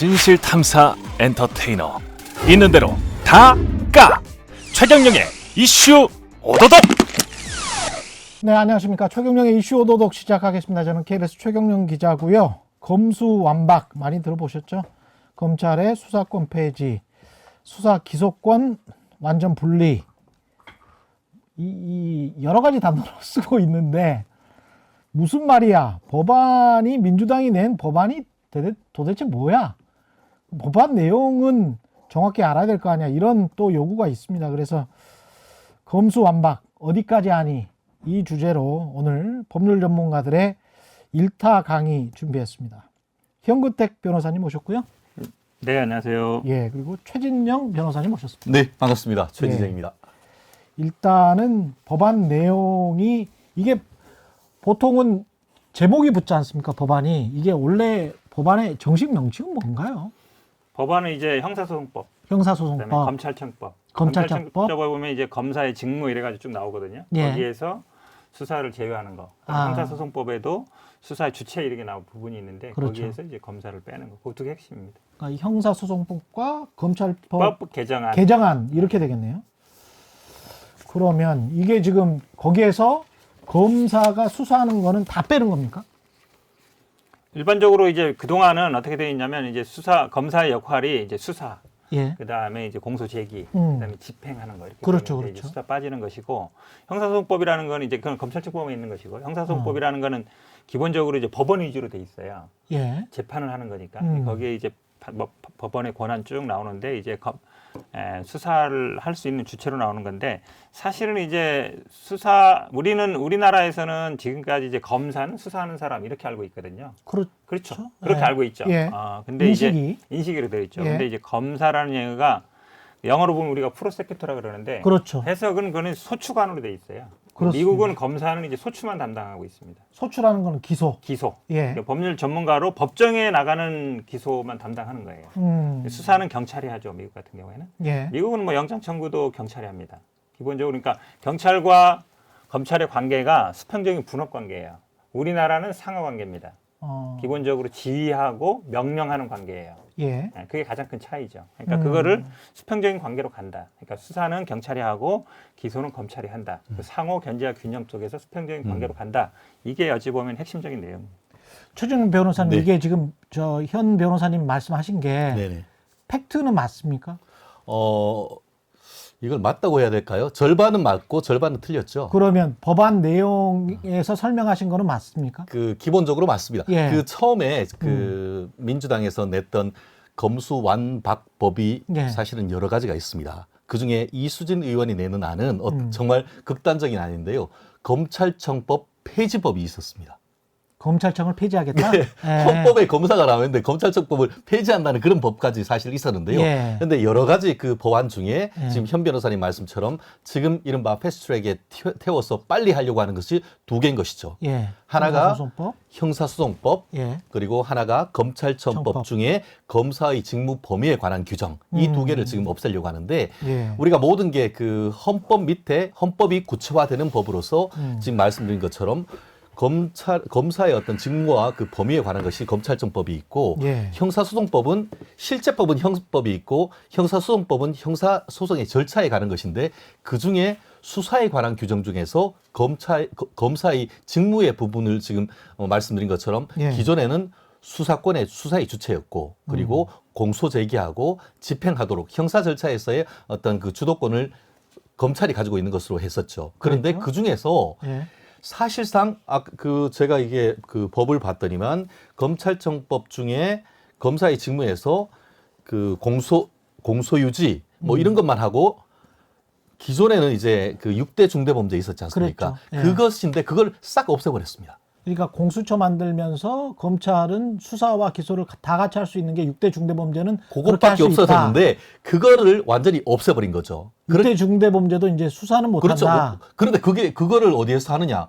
진실탐사 엔터테이너 있는 대로 다 까! 최경영의 이슈 오도독. 네, 안녕하십니까. 최경영의 이슈 오도독 시작하겠습니다. 저는 KBS 최경영 기자고요. 검수완박 많이 들어보셨죠? 검찰의 수사권 폐지, 수사 기소권 완전 분리, 이 여러 가지 단어를 쓰고 있는데 무슨 말이야? 법안이 민주당이 낸 법안이 도대체 뭐야? 법안 내용은 정확히 알아야 될 거 아니야? 이런 또 요구가 있습니다. 그래서 검수완박 어디까지 하니? 이 주제로 오늘 법률 전문가들의 일타 강의 준비했습니다. 현근택 변호사님 오셨고요. 네, 안녕하세요. 예, 그리고 최진영 변호사님 오셨습니다. 네, 반갑습니다. 최진영입니다. 일단은 법안 내용이 이게 보통은 제목이 붙지 않습니까? 법안이 이게 원래 법안의 정식 명칭은 뭔가요? 법안은 이제 형사소송법, 그다음에 형사소송법, 검찰청법. 검찰청법. 검찰청법에 보면 이제 검사의 직무 이래가지고 쭉 나오거든요. 예. 거기에서 수사를 제외하는 거. 아. 형사소송법에도 수사의 주체 이렇게 나온 부분이 있는데 그렇죠. 거기에서 이제 검사를 빼는 거. 그 두 개 핵심입니다. 그러니까 형사소송법과 검찰법 법 개정안. 개정안 이렇게 되겠네요. 그러면 이게 지금 거기에서 검사가 수사하는 거는 다 빼는 겁니까? 일반적으로 이제 그 동안은 어떻게 되어 있냐면 이제 검사의 역할이 이제 수사, 예. 그다음에 이제 공소 제기, 음. 그다음에 집행하는 거 이렇게 그렇죠, 되는데 이제 그렇죠. 수사 빠지는 것이고 형사소송법이라는 거는 이제 그건 검찰청법에 있는 것이고 형사소송법이라는 거는 기본적으로 이제 법원 위주로 돼 있어요. 예. 재판을 하는 거니까 거기에 이제 법원의 권한 쭉 나오는데 이제 수사를 할 수 있는 주체로 나오는 건데 사실은 이제 우리나라에서는 지금까지 이제 검사는 수사하는 사람 이렇게 알고 있거든요. 그렇죠. 그렇게 예. 알고 있죠. 예. 근데 인식이. 이제 인식으로 되어 있죠. 예. 근데 이제 검사라는 얘기가 영어로 보면 우리가 프로세큐터라 그러는데 그렇죠. 해석은 그는 소추관으로 되어 있어요. 그렇습니다. 미국은 검사는 이제 소추만 담당하고 있습니다. 소추라는 거는 기소. 기소. 예. 그러니까 법률 전문가로 법정에 나가는 기소만 담당하는 거예요. 수사는 경찰이 하죠. 미국 같은 경우에는. 예. 미국은 뭐 영장 청구도 경찰이 합니다. 기본적으로 그러니까 경찰과 검찰의 관계가 수평적인 분업 관계예요. 우리나라는 상하 관계입니다. 기본적으로 지휘하고 명령하는 관계예요. 예. 그게 가장 큰 차이죠. 그러니까 그거를 수평적인 관계로 간다. 그러니까 수사는 경찰이 하고 기소는 검찰이 한다. 그 상호 견제와 균형 속에서 수평적인 관계로 간다. 이게 어찌 보면 핵심적인 내용입니다. 최진영 변호사님 네. 이게 지금 현 변호사님 말씀하신 게 네네. 팩트는 맞습니까? 이걸 맞다고 해야 될까요? 절반은 맞고 절반은 틀렸죠. 그러면 법안 내용에서 설명하신 거는 맞습니까? 기본적으로 맞습니다. 예. 처음에 민주당에서 냈던 검수완박법이 예. 사실은 여러 가지가 있습니다. 그중에 이수진 의원이 내는 안은 정말 극단적인 안인데요. 검찰청법 폐지법이 있었습니다. 검찰청을 폐지하겠다? 네. 예. 헌법에 검사가 나오는데 검찰청법을 폐지한다는 그런 법까지 사실 있었는데요. 그런데 예. 여러 가지 그 법안 중에 예. 지금 현 변호사님 말씀처럼 지금 이른바 패스트트랙에 태워서 빨리 하려고 하는 것이 두 개인 것이죠. 예. 하나가 형사소송법. 형사소송법, 예. 그리고 하나가 검찰청법 청법. 중에 검사의 직무 범위에 관한 규정, 이 두 개를 지금 없애려고 하는데 예. 우리가 모든 게 그 헌법 밑에 헌법이 구체화되는 법으로서 지금 말씀드린 것처럼 검사의 어떤 직무와 그 범위에 관한 것이 검찰청법이 있고 예. 형사소송법은 실제법은 형법이 있고 형사소송법은 형사소송의 절차에 관한 것인데 그중에 수사에 관한 규정 중에서 검사의 직무의 부분을 지금 말씀드린 것처럼 예. 기존에는 수사의 주체였고 그리고 공소 제기하고 집행하도록 형사 절차에서의 어떤 그 주도권을 검찰이 가지고 있는 것으로 했었죠. 그런데 그렇죠. 그 중에서 예. 사실상 제가 이게 그 법을 봤더니만 검찰청법 중에 검사의 직무에서 그 공소유지 뭐 이런 것만 하고 기존에는 이제 그 6대 중대범죄 있었지 않습니까? 그랬죠. 예. 그것인데 그걸 싹 없애버렸습니다. 그러니까 공수처 만들면서 검찰은 수사와 기소를 다 같이 할 수 있는 게 6대 중대범죄는 그것밖에 없어졌는데 그거를 완전히 없애버린 거죠. 6대 중대범죄도 이제 수사는 그렇죠. 못한다. 그런데 그거를 어디에서 하느냐?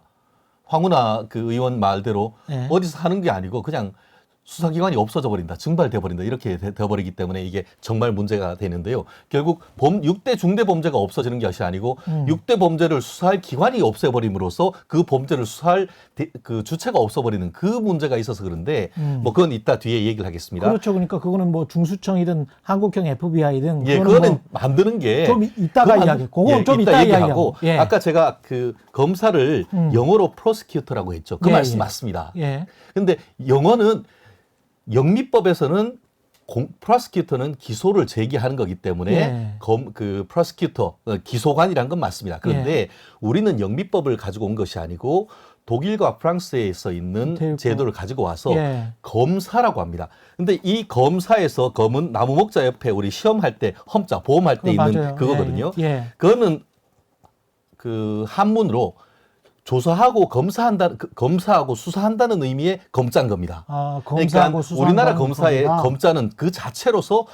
황운하 그 의원 말대로 예. 어디서 하는 게 아니고 그냥 수사기관이 없어져 버린다, 증발돼 버린다 이렇게 되어버리기 때문에 이게 정말 문제가 되는데요. 결국 6대 중대범죄가 없어지는 것이 아니고 6대 범죄를 수사할 기관이 없애버림으로써 그 범죄를 수사할 그 주체가 없어버리는 그 문제가 있어서 그런데 뭐 그건 이따 뒤에 얘기를 하겠습니다. 그렇죠. 그러니까 그거는 뭐 중수청이든 한국형 FBI든 예, 그거는 만드는 게 좀 이따가 이야기. 그건 좀 이따 얘기하고 예. 아까 제가 그 검사를 영어로 프로시큐터라고 했죠. 그 예, 말씀 예. 맞습니다. 예. 근데 영어는 영미법에서는 프로시큐터는 기소를 제기하는 거기 때문에 예. 그 프로시큐터 기소관이란 건 맞습니다. 그런데 예. 우리는 영미법을 가지고 온 것이 아니고 독일과 프랑스에서 있는 대륙. 제도를 가지고 와서 예. 검사라고 합니다. 근데 이 검사에서 검은 나무목자 옆에 우리 시험할 때 험자 보험할 때 있는 맞아요. 그거거든요. 예. 예. 그거는 그 한문으로 조사하고 검사하고 수사한다는 의미의 검자인 겁니다. 아, 그러니까 검사하고 수사한다는 우리나라 검사의 겁니다. 검자는 그 자체로서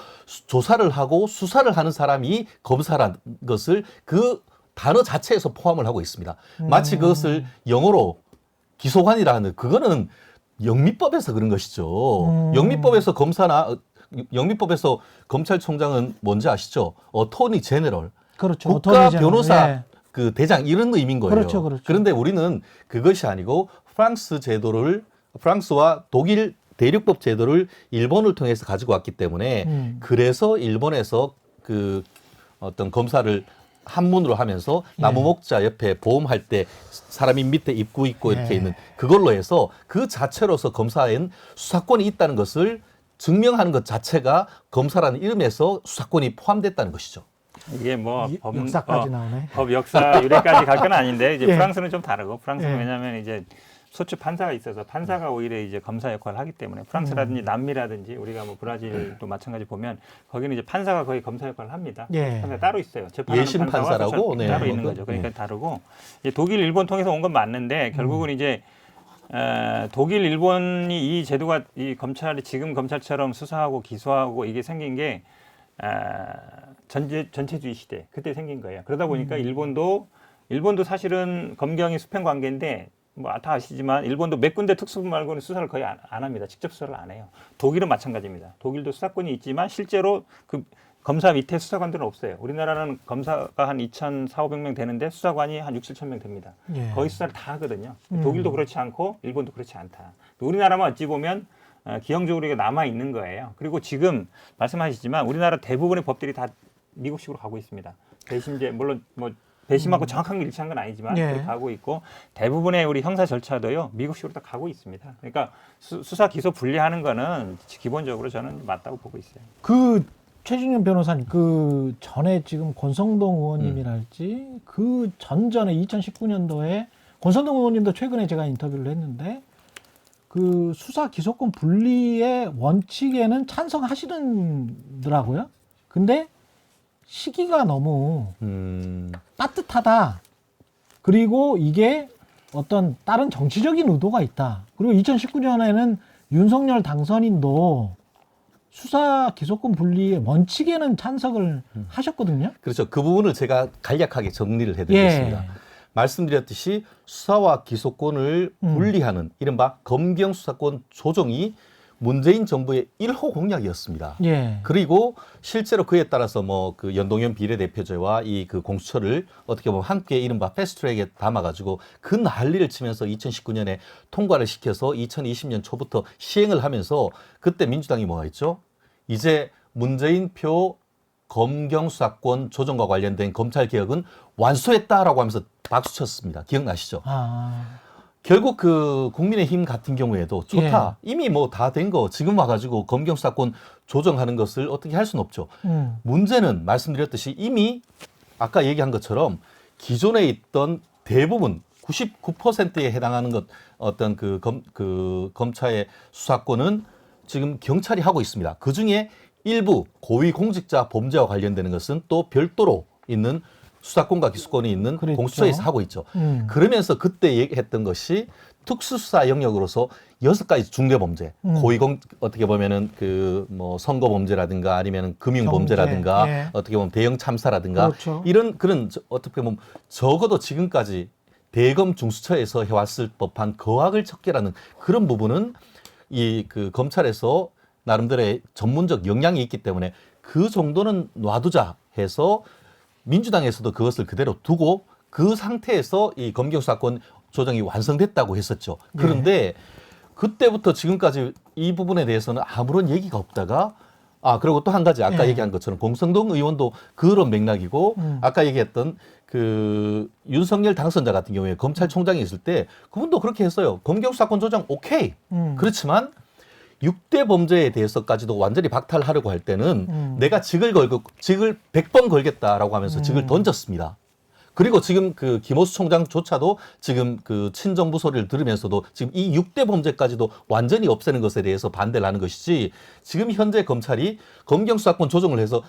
조사를 하고 수사를 하는 사람이 검사라는 것을 그 단어 자체에서 포함을 하고 있습니다. 마치 그것을 영어로 기소관이라는 그거는 영미법에서 그런 것이죠. 영미법에서 영미법에서 검찰총장은 뭔지 아시죠? 어토니 제너럴. 그렇죠. 국가 어토니 제너럴. 변호사 예. 그 대장 이런 의미인 거예요. 그렇죠, 그렇죠. 그런데 우리는 그것이 아니고 프랑스와 독일 대륙법 제도를 일본을 통해서 가지고 왔기 때문에 그래서 일본에서 그 어떤 검사를 한문으로 하면서 나무목자 옆에 보험할 때 사람이 밑에 입구 있고 이렇게 있는 그걸로 해서 그 자체로서 검사엔 수사권이 있다는 것을 증명하는 것 자체가 검사라는 이름에서 수사권이 포함됐다는 것이죠. 이게 뭐 역사까지 나오네. 법 역사 유래까지 갈 건 아닌데 이제 예. 프랑스는 좀 다르고 프랑스는 예. 왜냐하면 이제 소추 판사가 있어서 판사가 오히려 이제 검사 역할을 하기 때문에 프랑스라든지 남미라든지 우리가 뭐 브라질도 마찬가지 보면 거기는 이제 판사가 거의 검사 역할을 합니다. 예. 판사 따로 있어요. 재판하는 예심 판사와 판사라고? 소추 네. 따로 있는 거죠. 그러니까 다르고 이제 독일, 일본 통해서 온 건 맞는데 결국은 이제 독일, 일본이 이 제도가 이 검찰이 지금 검찰처럼 수사하고 기소하고 이게 생긴 게 전체주의 시대 그때 생긴 거예요. 그러다 보니까 일본도 사실은 검경이 수평 관계인데 뭐 다 아시지만 일본도 몇 군데 특수부 말고는 수사를 거의 안 합니다. 직접 수사를 안 해요. 독일은 마찬가지입니다. 독일도 수사권이 있지만 실제로 그 검사 밑에 수사관들은 없어요. 우리나라는 검사가 한 2,400~500명 되는데 수사관이 한 6,000~7,000명 됩니다. 예. 거의 수사를 다 하거든요. 독일도 그렇지 않고 일본도 그렇지 않다. 우리나라만 어찌 보면 기형적으로 이게 남아 있는 거예요. 그리고 지금 말씀하시지만 우리나라 대부분의 법들이 다 미국식으로 가고 있습니다. 배심제 물론 뭐 배심하고 정확한 게 일치한 건 아니지만 예. 그렇게 가고 있고 대부분의 우리 형사 절차도요 미국식으로 다 가고 있습니다. 그러니까 수사 기소 분리하는 거는 기본적으로 저는 맞다고 보고 있어요. 그 최진영 변호사님 그 전에 지금 권성동 의원님이랄지 그 전전에 2019년도에 권성동 의원님도 최근에 제가 인터뷰를 했는데 그 수사 기소권 분리의 원칙에는 찬성하시더라고요. 근데 시기가 너무 따뜻하다. 그리고 이게 어떤 다른 정치적인 의도가 있다. 그리고 2019년에는 윤석열 당선인도 수사 기소권 분리의 원칙에는 찬성을 하셨거든요. 그렇죠. 그 부분을 제가 간략하게 정리를 해드리겠습니다. 예. 말씀드렸듯이 수사와 기소권을 분리하는 이른바 검경 수사권 조정이 문재인 정부의 1호 공약이었습니다. 예. 그리고 실제로 그에 따라서 뭐 그 연동형 비례대표제와 이 그 공수처를 어떻게 보면 함께 이른바 패스트트랙에 담아가지고 그 난리를 치면서 2019년에 통과를 시켜서 2020년 초부터 시행을 하면서 그때 민주당이 뭐가 있죠? 이제 문재인표 검경 수사권 조정과 관련된 검찰 개혁은 완수했다라고 하면서 박수 쳤습니다. 기억나시죠? 결국 그 국민의힘 같은 경우에도 좋다. 이미 뭐 다 된 거 지금 와가지고 검경 수사권 조정하는 것을 어떻게 할 수는 없죠. 문제는 말씀드렸듯이 이미 아까 얘기한 것처럼 기존에 있던 대부분 99%에 해당하는 것 어떤 그 검찰의 수사권은 지금 경찰이 하고 있습니다. 그 중에 일부 고위공직자 범죄와 관련되는 것은 또 별도로 있는 수사권과 기소권이 있는 그랬죠. 공수처에서 하고 있죠. 그러면서 그때 얘기했던 것이 특수수사 영역으로서 6가지 중대범죄, 어떻게 보면은 그 뭐 선거범죄라든가 아니면 금융범죄라든가 예. 어떻게 보면 대형 참사라든가 그렇죠. 이런 그런 어떻게 보면 적어도 지금까지 대검 중수처에서 해왔을 법한 거악을 척결하는 그런 부분은 이 그 검찰에서 나름대로의 전문적 역량이 있기 때문에 그 정도는 놔두자 해서 민주당에서도 그것을 그대로 두고 그 상태에서 이 검경 수사권 조정이 완성됐다고 했었죠. 그런데 그때부터 지금까지 이 부분에 대해서는 아무런 얘기가 없다가 그리고 또 한 가지 아까 얘기한 것처럼 공성동 의원도 그런 맥락이고 아까 얘기했던 그 윤석열 당선자 같은 경우에 검찰총장이 있을 때 그분도 그렇게 했어요. 검경 수사권 조정 오케이. 그렇지만 6대 범죄에 대해서까지도 완전히 박탈하려고 할 때는 내가 직을 100번 걸겠다라고 하면서 직을 던졌습니다. 그리고 지금 그 김호수 총장조차도 지금 그 친정부 소리를 들으면서도 지금 이 6대 범죄까지도 완전히 없애는 것에 대해서 반대를 하는 것이지 지금 현재 검찰이 검경 수사권 조정을 해서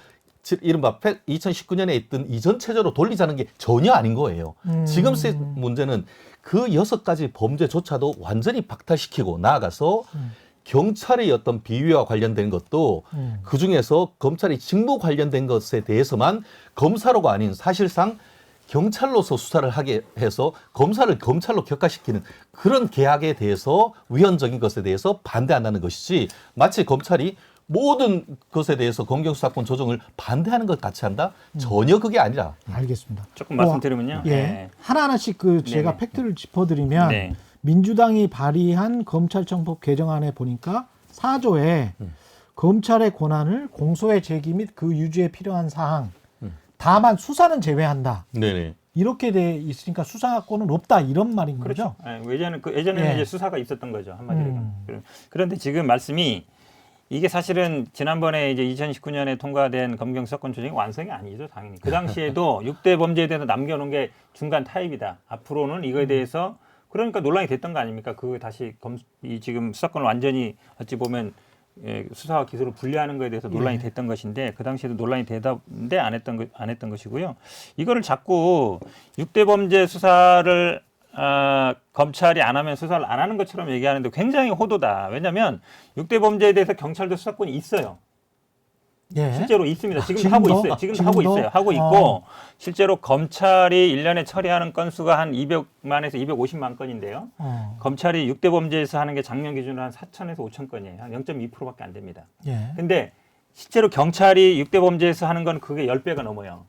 이른바 2019년에 있던 이전 체제로 돌리자는 게 전혀 아닌 거예요. 지금 문제는 그 6가지 범죄조차도 완전히 박탈시키고 나아가서 경찰의 어떤 비위와 관련된 것도 그중에서 검찰이 직무 관련된 것에 대해서만 검사로가 아닌 사실상 경찰로서 수사를 하게 해서 검사를 검찰로 격화시키는 그런 계약에 대해서 위헌적인 것에 대해서 반대한다는 것이지 마치 검찰이 모든 것에 대해서 검경수사권 조정을 반대하는 것 같이 한다? 전혀 그게 아니라. 알겠습니다. 조금 말씀드리면요. 예. 하나하나씩 그 제가 네네. 팩트를 짚어드리면 네. 민주당이 발의한 검찰청법 개정안에 보니까 4조에 검찰의 권한을 공소의 제기 및 그 유지에 필요한 사항 다만 수사는 제외한다. 네네. 이렇게 돼 있으니까 수사권은 없다 이런 말인 그렇죠. 거죠. 예전에는 예. 이제 수사가 있었던 거죠 한마디로. 그런데 지금 말씀이 이게 사실은 지난번에 이제 2019년에 통과된 검경 수사권 조정이 완성이 아니죠 당연히. 그 당시에도 6대 범죄에 대해서 남겨놓은 게 중간 타입이다. 앞으로는 이거에 대해서 그러니까 논란이 됐던 거 아닙니까? 그 다시 이 지금 수사권을 완전히 어찌 보면 수사와 기소를 분리하는 것에 대해서 논란이 됐던 것인데 그 당시에도 논란이 되는데 안 했던 것이고요. 이거를 자꾸 6대 범죄 수사를 검찰이 안 하면 수사를 안 하는 것처럼 얘기하는데 굉장히 호도다. 왜냐하면 6대 범죄에 대해서 경찰도 수사권이 있어요. 예. 실제로 있습니다. 지금도 지금도? 하고 있어요. 지금도 하고 지금도? 있어요. 하고 있고 실제로 검찰이 1년에 처리하는 건수가 한 200만에서 250만 건인데요. 검찰이 6대 범죄에서 하는 게 작년 기준으로 한 4천에서 5천 건이에요. 한 0.2%밖에 안 됩니다. 예. 근데 실제로 경찰이 6대 범죄에서 하는 건 그게 10배가 넘어요.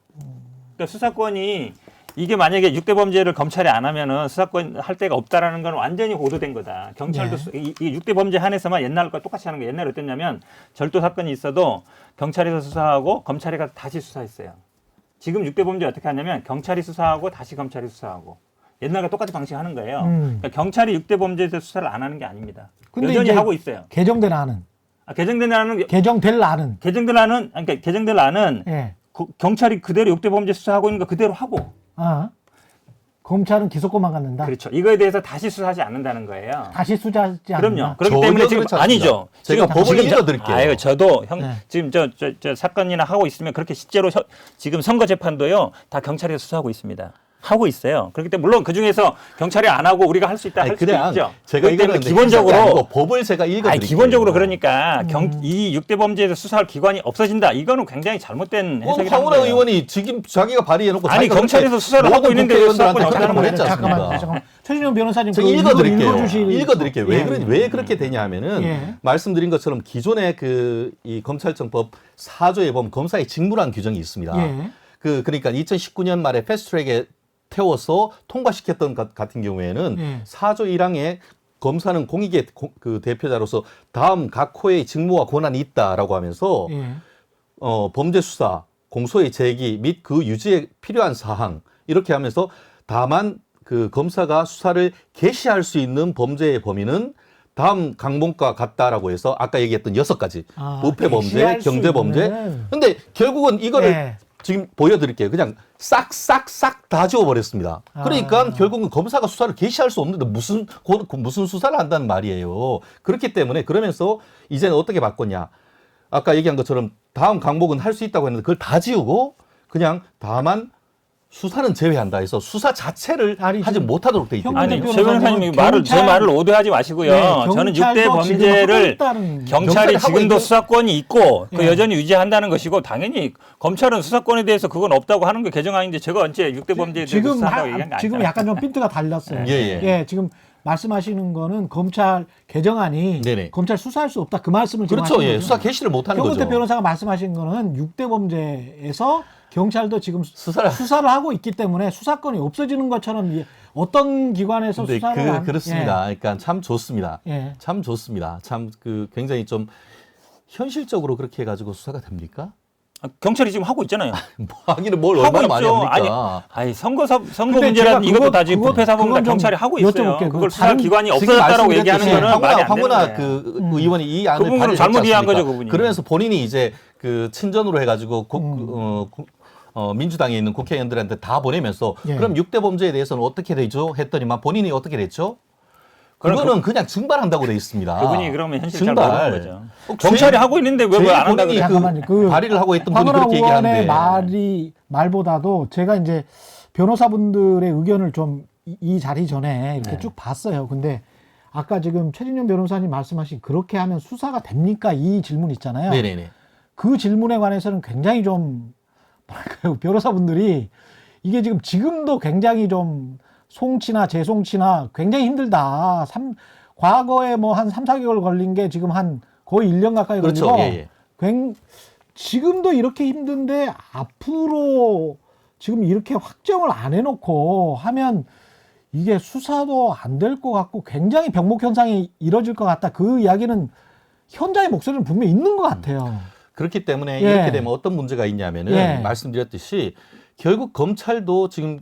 그러니까 수사권이 이게 만약에 6대 범죄를 검찰이 안 하면은 수사권 할 데가 없다라는 건 완전히 호도된 거다. 경찰도 이 6대 범죄 한해서만 옛날과 똑같이 하는 거예요. 옛날에 어땠냐면 절도 사건이 있어도 경찰에서 수사하고 검찰이 가서 다시 수사했어요. 지금 6대 범죄 어떻게 하냐면 경찰이 수사하고 다시 검찰이 수사하고 옛날과 똑같이 방식하는 거예요. 그러니까 경찰이 6대 범죄에서 수사를 안 하는 게 아닙니다. 근데 여전히 이제 하고 있어요. 개정된 안은 개정된 안은 그러니까 개정될 안은 예. 경찰이 그대로 6대 범죄 수사하고 있는 거 그대로 하고 검찰은 기소권만 갖는다. 그렇죠. 이거에 대해서 다시 수사하지 않는다는 거예요. 다시 수사하지 않는다. 그럼요. 그렇기 전혀 때문에 지금 그렇지 않습니다. 아니죠. 제가 법을 읽어드릴게요. 저도 네. 지금 저 사건이나 하고 있으면 그렇게 실제로 지금 선거 재판도요 다 경찰에서 수사하고 있습니다. 하고 있어요. 그렇기 때문에 물론 그 중에서 경찰이 안 하고 우리가 할 수 있다 할 수도 그냥 있죠. 제가 그렇기 때문에 이거는 기본적으로 법을 제가 읽어드릴게요. 기본적으로 그러니까 이 6대 범죄에서 수사할 기관이 없어지다. 이거는 굉장히 잘못된 해석이라는 황운하 거예요. 의원이 지금 자기가 발의해놓고 아니, 자기가 경찰에서 그렇게 수사를 하고 모든 있는데 국회의원들한테 수사권이 그렇게 없다는 했지 거예요. 않습니까? 최진영 변호사님 제가 그 읽어드릴게요. 읽어드릴게요. 예. 왜 그렇게 되냐 하면은 예. 말씀드린 것처럼 기존의 이 검찰청법 4조에 보면 검사의 직무란 규정이 있습니다. 예. 그러니까 2019년 말에 패스트트랙에 태워서 통과시켰던 것 같은 경우에는 4조 1항에 검사는 공익의 그 대표자로서 다음 각 호의 직무와 권한이 있다라고 하면서 범죄 수사, 공소의 제기 및 그 유지에 필요한 사항 이렇게 하면서 다만 그 검사가 수사를 개시할 수 있는 범죄의 범위는 다음 강목과 같다라고 해서 아까 얘기했던 6가지 부패 범죄, 개시할 수 경제 범죄. 있는. 근데 결국은 이거를 지금 보여드릴게요. 그냥 싹 다 지워버렸습니다. 그러니까 결국은 검사가 수사를 개시할 수 없는데 무슨 수사를 한다는 말이에요. 그렇기 때문에 그러면서 이제는 어떻게 바꿨냐. 아까 얘기한 것처럼 다음 강목은 할 수 있다고 했는데 그걸 다 지우고 그냥 다만 수사는 제외한다 해서 수사 자체를 하지 못하도록 돼 있거든요. 아니, 변호사님은 최 변호사님 제 말을 오해하지 마시고요. 네, 저는 경찰도 6대 범죄를 경찰이 경찰이 하고 지금도 있죠. 수사권이 있고 예. 여전히 유지한다는 것이고 당연히 검찰은 수사권에 대해서 그건 없다고 하는 게 개정안인데 제가 언제 6대 범죄에 대해서 수사한다고 얘기한 게 아니잖아요. 지금 약간 좀 핀트가 달렸어요. 예. 지금 말씀하시는 거는 검찰 개정안이 네네. 검찰 수사할 수 없다 그 말씀을 지금 그렇죠. 하시는 예. 거죠. 수사 개시를 못 하는 현근택 거죠. 변호사가 말씀하신 거는 6대 범죄에서 경찰도 지금 수사를 수사를 하고 있기 때문에 수사권이 없어지는 것처럼 어떤 기관에서 근데 수사를 그렇습니다. 그러니까 참 좋습니다. 예. 참 좋습니다. 참 굉장히 좀 현실적으로 그렇게 해가지고 수사가 됩니까? 경찰이 지금 하고 있잖아요. 뭐 하기는 뭘 하고 얼마나 많이 있죠. 합니까? 아니 선거 근데 문제라든 제가 이것도 다 지금 그건 국회사법부나 좀 경찰이 하고 있어요. 여쭤볼게요. 그걸 수사 다른- 기관이 지금 없어졌다라고 얘기하는 말씀드렸듯이 거는 말이 안 되는 황운하 거예요. 그 의원이 이 안을 부분을 발의했지 잘못 이해한 않습니까? 거죠, 그분이. 그러면서 본인이 이제 그 친전으로 해가지고 민주당에 있는 국회의원들한테 다 보내면서 예. 그럼 6대 범죄에 대해서는 어떻게 되죠? 했더니만 본인이 어떻게 됐죠? 그거는 그냥 증발한다고 돼 있습니다. 그분이 그러면 현실 잘 증발. 모르는 거죠. 꼭 경찰이 죄- 하고 있는데 왜 죄 안 한다고 본인이 그래요? 잠깐만요. 그 발의를 하고 있던 분이 황운하 그렇게 의원의 얘기하는데 말보다도 제가 이제 변호사분들의 의견을 좀 이 자리 전에 이렇게 네. 쭉 봤어요. 근데 아까 지금 최진영 변호사님 말씀하신 그렇게 하면 수사가 됩니까? 이 질문 있잖아요. 네네네. 그 질문에 관해서는 굉장히 좀 뭐랄까요? 변호사분들이 이게 지금도 굉장히 좀 송치나 재송치나 굉장히 힘들다. 과거에 뭐 한 3, 4개월 걸린 게 지금 한 거의 1년 가까이 그렇죠. 걸리고 예, 지금도 이렇게 힘든데 앞으로 지금 이렇게 확정을 안 해놓고 하면 이게 수사도 안 될 것 같고 굉장히 병목 현상이 이뤄질 것 같다. 그 이야기는 현장의 목소리는 분명히 있는 것 같아요. 그렇기 때문에 예. 이렇게 되면 어떤 문제가 있냐면은 예. 말씀드렸듯이 결국 검찰도 지금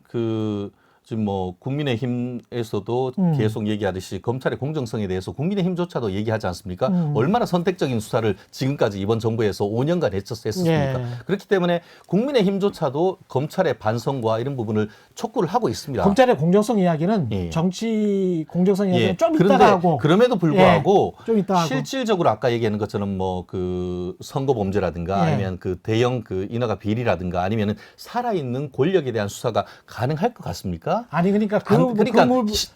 지금 뭐 국민의힘에서도 계속 얘기하듯이 검찰의 공정성에 대해서 국민의힘조차도 얘기하지 않습니까? 얼마나 선택적인 수사를 지금까지 이번 정부에서 5년간 했었습니까? 예. 그렇기 때문에 국민의힘조차도 검찰의 반성과 이런 부분을 촉구를 하고 있습니다. 검찰의 공정성 이야기는 예. 정치 공정성 이야기는 예. 좀 그런데 이따가 하고 그럼에도 불구하고 좀 이따 하고. 실질적으로 아까 얘기하는 것처럼 뭐 그 선거 범죄라든가 예. 아니면 그 대형 그 인허가 비리라든가 아니면은 살아있는 권력에 대한 수사가 가능할 것 같습니까? 아니 그러니까 그러니까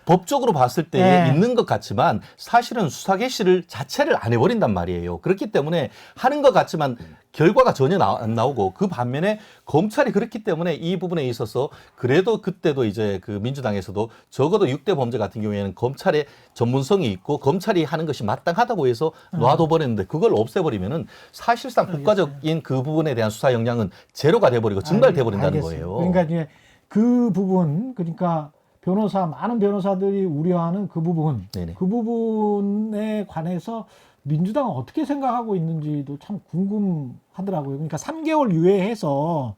법적으로 봤을 때 예. 있는 것 같지만 사실은 수사 개시를 자체를 안 해버린단 말이에요. 그렇기 때문에 하는 것 같지만 결과가 전혀 안 나오고 그 반면에 검찰이 그렇기 때문에 이 부분에 있어서 그래도 그때도 이제 그 민주당에서도 적어도 6대 범죄 같은 경우에는 검찰의 전문성이 있고 검찰이 하는 것이 마땅하다고 해서 놔둬버렸는데 그걸 없애버리면은 사실상 국가적인 그 부분에 대한 수사 역량은 제로가 돼버리고 증발돼버린다는 알겠어요. 거예요. 그러니까 이제 그 부분 그러니까 많은 변호사들이 우려하는 그 부분 네네. 그 부분에 관해서 민주당은 어떻게 생각하고 있는지도 참 궁금하더라고요. 그러니까 3개월 유예해서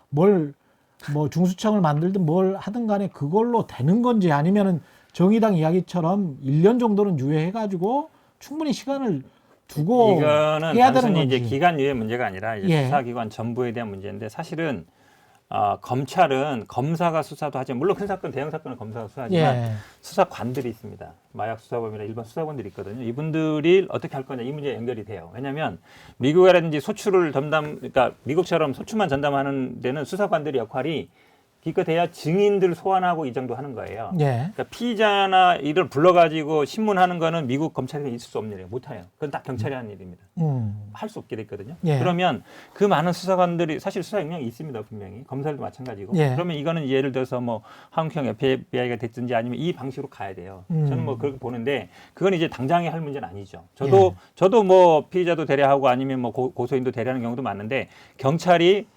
뭐 중수청을 만들든 뭘 하든 간에 그걸로 되는 건지 아니면은 정의당 이야기처럼 1년 정도는 유예해가지고 충분히 시간을 두고 이거는 해야 되는 단순히 건지. 이제 기관 유예 문제가 아니라 이제 예. 수사기관 전부에 대한 문제인데 사실은 검찰은 검사가 수사도 하지만 물론 큰 사건, 대형 사건은 검사가 수사하지만 예. 수사관들이 있습니다. 마약 수사범이나 일반 수사관들이 있거든요. 이분들이 어떻게 할 거냐 이 문제에 연결이 돼요. 왜냐하면 미국이라든지 소추를 그러니까 미국처럼 소추만 전담하는 데는 수사관들의 역할이 기껏해야 증인들 소환하고 이 정도 하는 거예요. 예. 그러니까 피의자나 이를 불러가지고 신문하는 거는 미국 검찰에서 있을 수 없는 일이에요. 못해요. 그건 딱 경찰이 하는 일입니다. 할 수 없게 돼 있거든요. 예. 그러면 그 많은 수사관들이 사실 수사 역량이 있습니다. 분명히. 검사들도 마찬가지고. 예. 그러면 이거는 예를 들어서 뭐 한국형 FBI가 됐든지 아니면 이 방식으로 가야 돼요. 저는 뭐 그렇게 보는데 그건 이제 당장에 할 문제는 아니죠. 저도 뭐 피의자도 대리하고 아니면 뭐 고소인도 대리하는 경우도 많은데 경찰이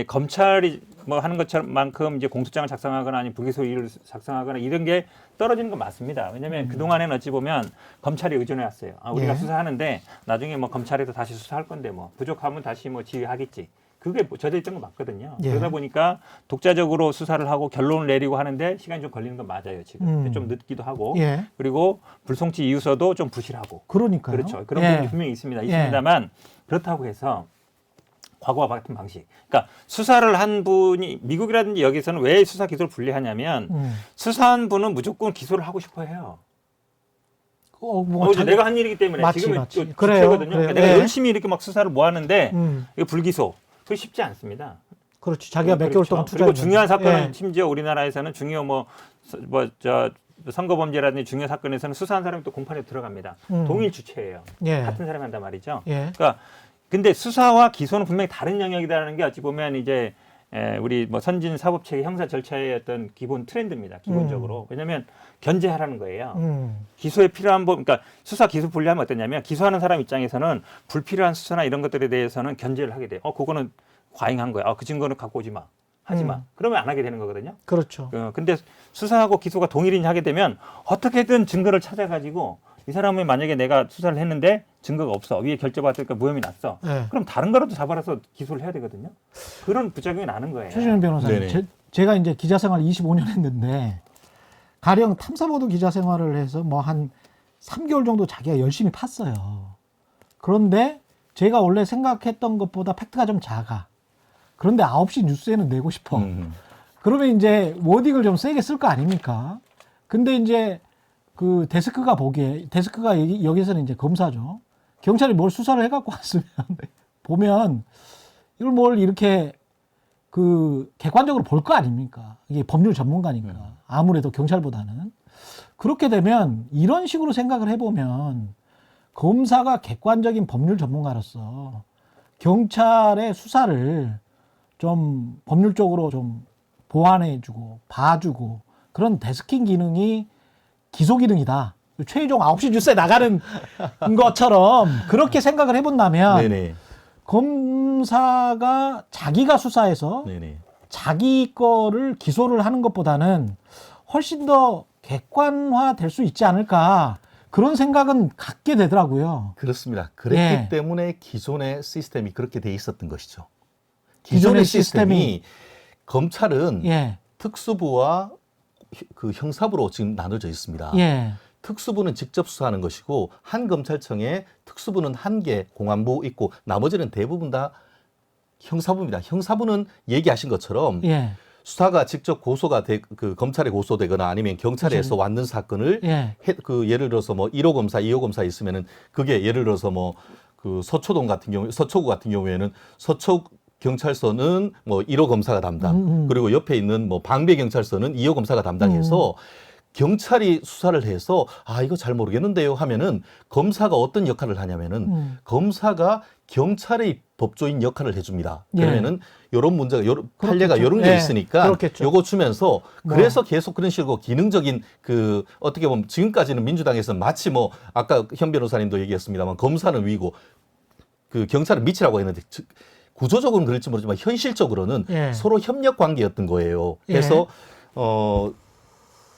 검찰이 뭐 하는 것만큼 이제 공소장을 작성하거나 아니면 불기소를 작성하거나 이런 게 떨어지는 건 맞습니다. 왜냐하면 그동안에는 어찌 보면 검찰이 의존해 왔어요. 우리가 예. 수사하는데 나중에 뭐 검찰에서 다시 수사할 건데 뭐 부족하면 다시 뭐 지휘하겠지. 그게 젖어 있던 건 맞거든요. 예. 그러다 보니까 독자적으로 수사를 하고 결론을 내리고 하는데 시간이 좀 걸리는 건 맞아요. 지금 좀 늦기도 하고 예. 그리고 불송치 이유서도 좀 부실하고 그러니까요. 그렇죠. 그런 예. 부분이 분명히 있습니다만 그렇다고 해서 과거와 같은 방식. 그러니까 수사를 한 분이 미국이라든지 여기서는 왜 수사 기소를 분리하냐면 수사한 분은 무조건 기소를 하고 싶어 해요. 내가 한 일이기 때문에 맞지, 지금은 맞지. 또 그래요, 지켜거든요. 그래요. 그러니까 내가 예. 열심히 이렇게 막 수사를 뭐 하는데 이거 불기소. 그게 쉽지 않습니다. 그렇지. 자기가 몇 개월 동안 투자. 그리고 중요한 사건은 예. 심지어 우리나라에서는 중요 선거 범죄라든지 중요 사건에서는 수사한 사람이 또 공판에 들어갑니다. 동일 주체예요. 예. 같은 사람이 한단 말이죠. 예. 그러니까 근데 수사와 기소는 분명히 다른 영역이라는 게 어찌 보면 이제 우리 뭐 선진 사법 체계 형사 절차의 어떤 기본 트렌드입니다. 기본적으로. 왜냐하면 견제하라는 거예요. 기소에 필요한 그러니까 수사 기소 분리하면 어떠냐면 기소하는 사람 입장에서는 불필요한 수사나 이런 것들에 대해서는 견제를 하게 돼요. 그거는 과잉한 거야. 그 증거는 갖고 오지 마. 하지 마. 그러면 안 하게 되는 거거든요. 그렇죠. 근데 수사하고 기소가 동일인지 하게 되면 어떻게든 증거를 찾아가지고 이 사람이 만약에 내가 수사를 했는데 증거가 없어. 위에 결재받으니까 무혐의 났어. 네. 그럼 다른 거라도 잡아라서 기소를 해야 되거든요. 그런 부작용이 나는 거예요. 최진영 변호사님, 네네. 제가 이제 기자 생활 25년 했는데 가령 탐사보도 기자 생활을 해서 뭐 한 3개월 정도 자기가 열심히 팠어요. 그런데 제가 원래 생각했던 것보다 팩트가 좀 작아. 그런데 9시 뉴스에는 내고 싶어. 그러면 이제 워딩을 좀 세게 쓸 거 아닙니까? 근데 이제 그 데스크가 여기서는 이제 검사죠. 경찰이 뭘 수사를 해갖고 왔으면 보면 이걸 뭘 이렇게 그 객관적으로 볼 거 아닙니까? 이게 법률 전문가니까. 아무래도 경찰보다는. 그렇게 되면 이런 식으로 생각을 해보면 검사가 객관적인 법률 전문가로서 경찰의 수사를 좀 법률적으로 좀 보완해주고 봐주고 그런 데스킹 기능이 기소 기능이다. 최종 9시 뉴스에 나가는 것처럼 그렇게 생각을 해본다면 네네. 검사가 자기가 수사해서 네네. 자기 거를 기소를 하는 것보다는 훨씬 더 객관화될 수 있지 않을까 그런 생각은 갖게 되더라고요. 그렇습니다. 그랬기 예. 때문에 기존의 시스템이 그렇게 돼 있었던 것이죠. 기존의 기존의 시스템이 검찰은 예, 특수부와 그 형사부로 지금 나눠져 있습니다. 예, 특수부는 직접 수사하는 것이고 한 검찰청에 특수부는 한 개 공안부 있고 나머지는 대부분 다 형사부입니다. 형사부는 얘기하신 것처럼 예, 수사가 직접 그 검찰에 고소되거나 아니면 경찰에서 왔는 사건을 예, 예를 들어서 뭐 1호 검사, 2호 검사 있으면은 그게 예를 들어서 뭐 그 서초구 같은 경우에는 서초 경찰서는 뭐 1호 검사가 담당, 그리고 옆에 있는 뭐 방배 경찰서는 2호 검사가 담당해서 경찰이 수사를 해서 이거 잘 모르겠는데요 하면은 검사가 어떤 역할을 하냐면은 검사가 경찰의 법조인 역할을 해줍니다. 예. 그러면은 이런 문제가 판례가 그렇겠죠. 이런 게 예, 있으니까 그렇겠죠. 요거 주면서 뭐. 그래서 계속 그런 식으로 기능적인 그 어떻게 보면 지금까지는 민주당에서 마치 뭐 아까 현 변호사님도 얘기했습니다만 검사는 위고 그 경찰은 밑이라고 했는데 구조적으로는 그럴지 모르지만 현실적으로는 예. 서로 협력 관계였던 거예요. 그래서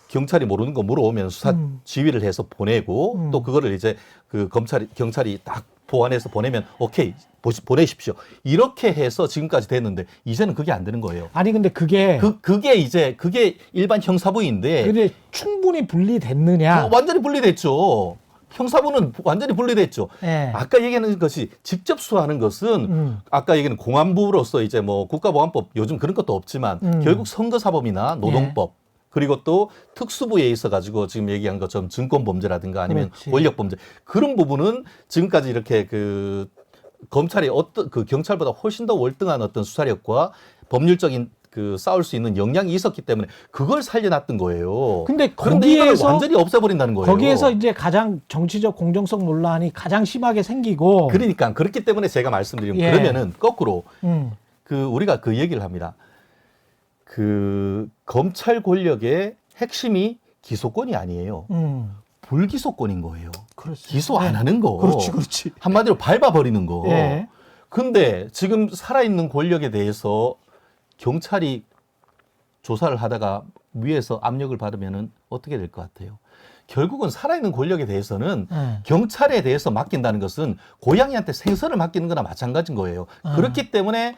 경찰이 모르는 거 물어오면 수사 지휘를 해서 보내고 또 그거를 이제 그 경찰이 딱 보완해서 보내면 오케이 보내십시오. 이렇게 해서 지금까지 됐는데 이제는 그게 안 되는 거예요. 아니 근데 그게 그게 일반 형사부인데 근데 충분히 분리됐느냐? 완전히 분리됐죠. 형사부는 완전히 분리됐죠. 예. 아까 얘기하는 것이 직접 수사하는 것은 아까 얘기하는 공안부로서 이제 뭐 국가보안법 요즘 그런 것도 없지만 결국 선거사법이나 노동법 그리고 또 특수부에 있어 가지고 지금 얘기한 것처럼 증권범죄라든가 아니면 그렇지. 권력범죄 그런 부분은 지금까지 이렇게 그 검찰이 그 경찰보다 훨씬 더 월등한 어떤 수사력과 법률적인 그 싸울 수 있는 역량이 있었기 때문에 그걸 살려놨던 거예요. 근데 그런데 이걸 거기에서 완전히 없애버린다는 거예요. 거기에서 이제 가장 정치적 공정성 논란이 가장 심하게 생기고 그러니까 그렇기 때문에 제가 말씀드리면 예. 그러면은 거꾸로 음, 그 우리가 그 얘기를 합니다. 그 검찰 권력의 핵심이 기소권이 아니에요. 불기소권인 거예요. 그렇지. 기소 안 하는 거. 그렇지. 한마디로 밟아버리는 거. 예. 근데 지금 살아있는 권력에 대해서 경찰이 조사를 하다가 위에서 압력을 받으면은 어떻게 될 것 같아요? 결국은 살아있는 권력에 대해서는 경찰에 대해서 맡긴다는 것은 고양이한테 생선을 맡기는 거나 마찬가지인 거예요. 그렇기 때문에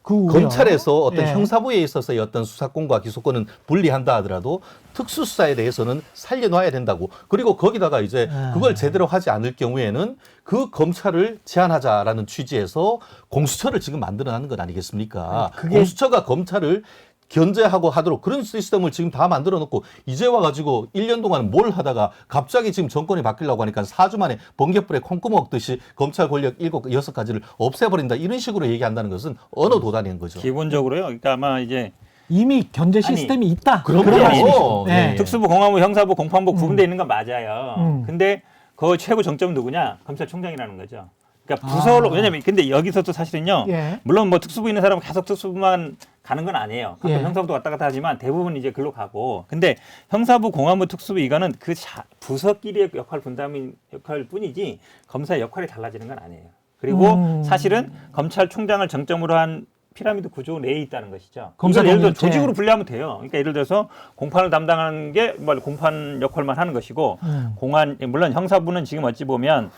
검찰에서 어떤 형사부에 있어서의 어떤 수사권과 기소권은 분리한다 하더라도 특수수사에 대해서는 살려놔야 된다고. 그리고 거기다가 이제 그걸 제대로 하지 않을 경우에는 그 검찰을 제한하자라는 취지에서 공수처를 지금 만들어내는 건 아니겠습니까? 공수처가 검찰을 견제하고 하도록 그런 시스템을 지금 다 만들어 놓고 이제 와가지고 1년 동안 뭘 하다가 갑자기 지금 정권이 바뀌려고 하니까 4주 만에 번개불에 콩고 먹듯이 검찰 권력 7, 6가지를 없애버린다 이런 식으로 얘기한다는 것은 어느 도단인 거죠. 기본적으로요. 그러니까 아마 이제 이미 견제 시스템이 있다. 그럼요. 네. 특수부, 공안부, 형사부, 공판부 구분되어 있는 건 맞아요. 근데 그 최고 정점은 누구냐? 검찰총장이라는 거죠. 그러니까 부서로 왜냐면 근데 여기서도 사실은요. 예. 물론 뭐 특수부 있는 사람은 계속 특수부만 가는 건 아니에요. 가끔 예. 형사부도 왔다 갔다 하지만 대부분 이제 글로 가고. 근데 형사부, 공안부, 특수부 이거는 그 부서끼리의 역할 분담인 역할 뿐이지 검사의 역할이 달라지는 건 아니에요. 그리고 사실은 검찰총장을 정점으로 한 피라미드 구조 내에 있다는 것이죠. 검사 이걸 예를 들어 동일체. 조직으로 분리하면 돼요. 그러니까 예를 들어서 공판을 담당하는 게 뭐 공판 역할만 하는 것이고 공안 물론 형사부는 지금 어찌 보면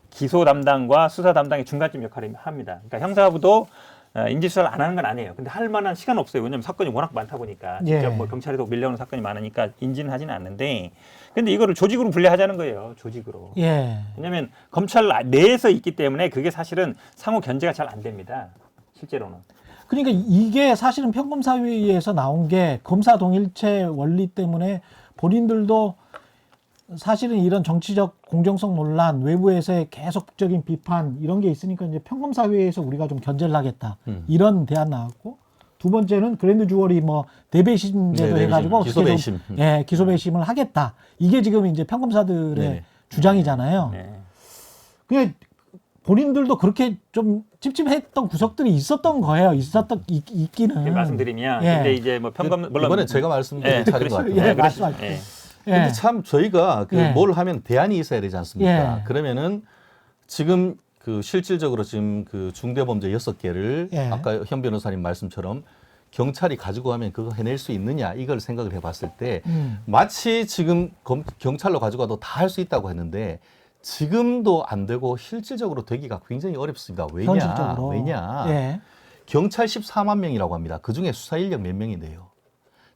기소 담당과 수사 담당의 중간점 역할을 합니다. 그러니까 형사부도 인지수사를 안 하는 건 아니에요. 근데 할 만한 시간 없어요. 왜냐하면 사건이 워낙 많다 보니까 직접 예. 뭐 경찰에서 밀려오는 사건이 많으니까 인지는 하지는 않는데 근데 이거를 조직으로 분리하자는 거예요. 조직으로. 예. 왜냐하면 검찰 내에서 있기 때문에 그게 사실은 상호 견제가 잘 안 됩니다. 실제로는. 그러니까 이게 사실은 평검사회의에서 나온 게 검사 동일체 원리 때문에 본인들도 사실은 이런 정치적 공정성 논란, 외부에서의 계속적인 비판 이런 게 있으니까 이제 평검사회의에서 우리가 좀 견제를 하겠다. 이런 대안 나왔고 두 번째는 그랜드 주얼이 뭐 대배심제도 네, 해가지고 기소배심. 예, 기소배심을 하겠다. 이게 지금 이제 평검사들의 네. 주장이잖아요. 네. 그냥 본인들도 그렇게 좀 찝찝했던 구석들이 있었던 거예요. 있기는. 말씀드리면 예. 근데 이제 뭐 평검 물론 이번에 제가 말씀드린 예, 차례인 것 그렇죠. 같아요. 예, 말씀하십시오. 예. 근데 예. 참 저희가 예. 뭘 하면 대안이 있어야 되지 않습니까? 예. 그러면은 지금 그 실질적으로 지금 그 중대범죄 6개를 예. 아까 현 변호사님 말씀처럼 경찰이 가지고 가면 그거 해낼 수 있느냐 이걸 생각을 해봤을 때 마치 지금 경찰로 가지고 가도 다 할 수 있다고 했는데 지금도 안 되고 실질적으로 되기가 굉장히 어렵습니다. 현실적으로. 왜냐? 예. 경찰 14만 명이라고 합니다. 그중에 수사 인력 몇 명인데요.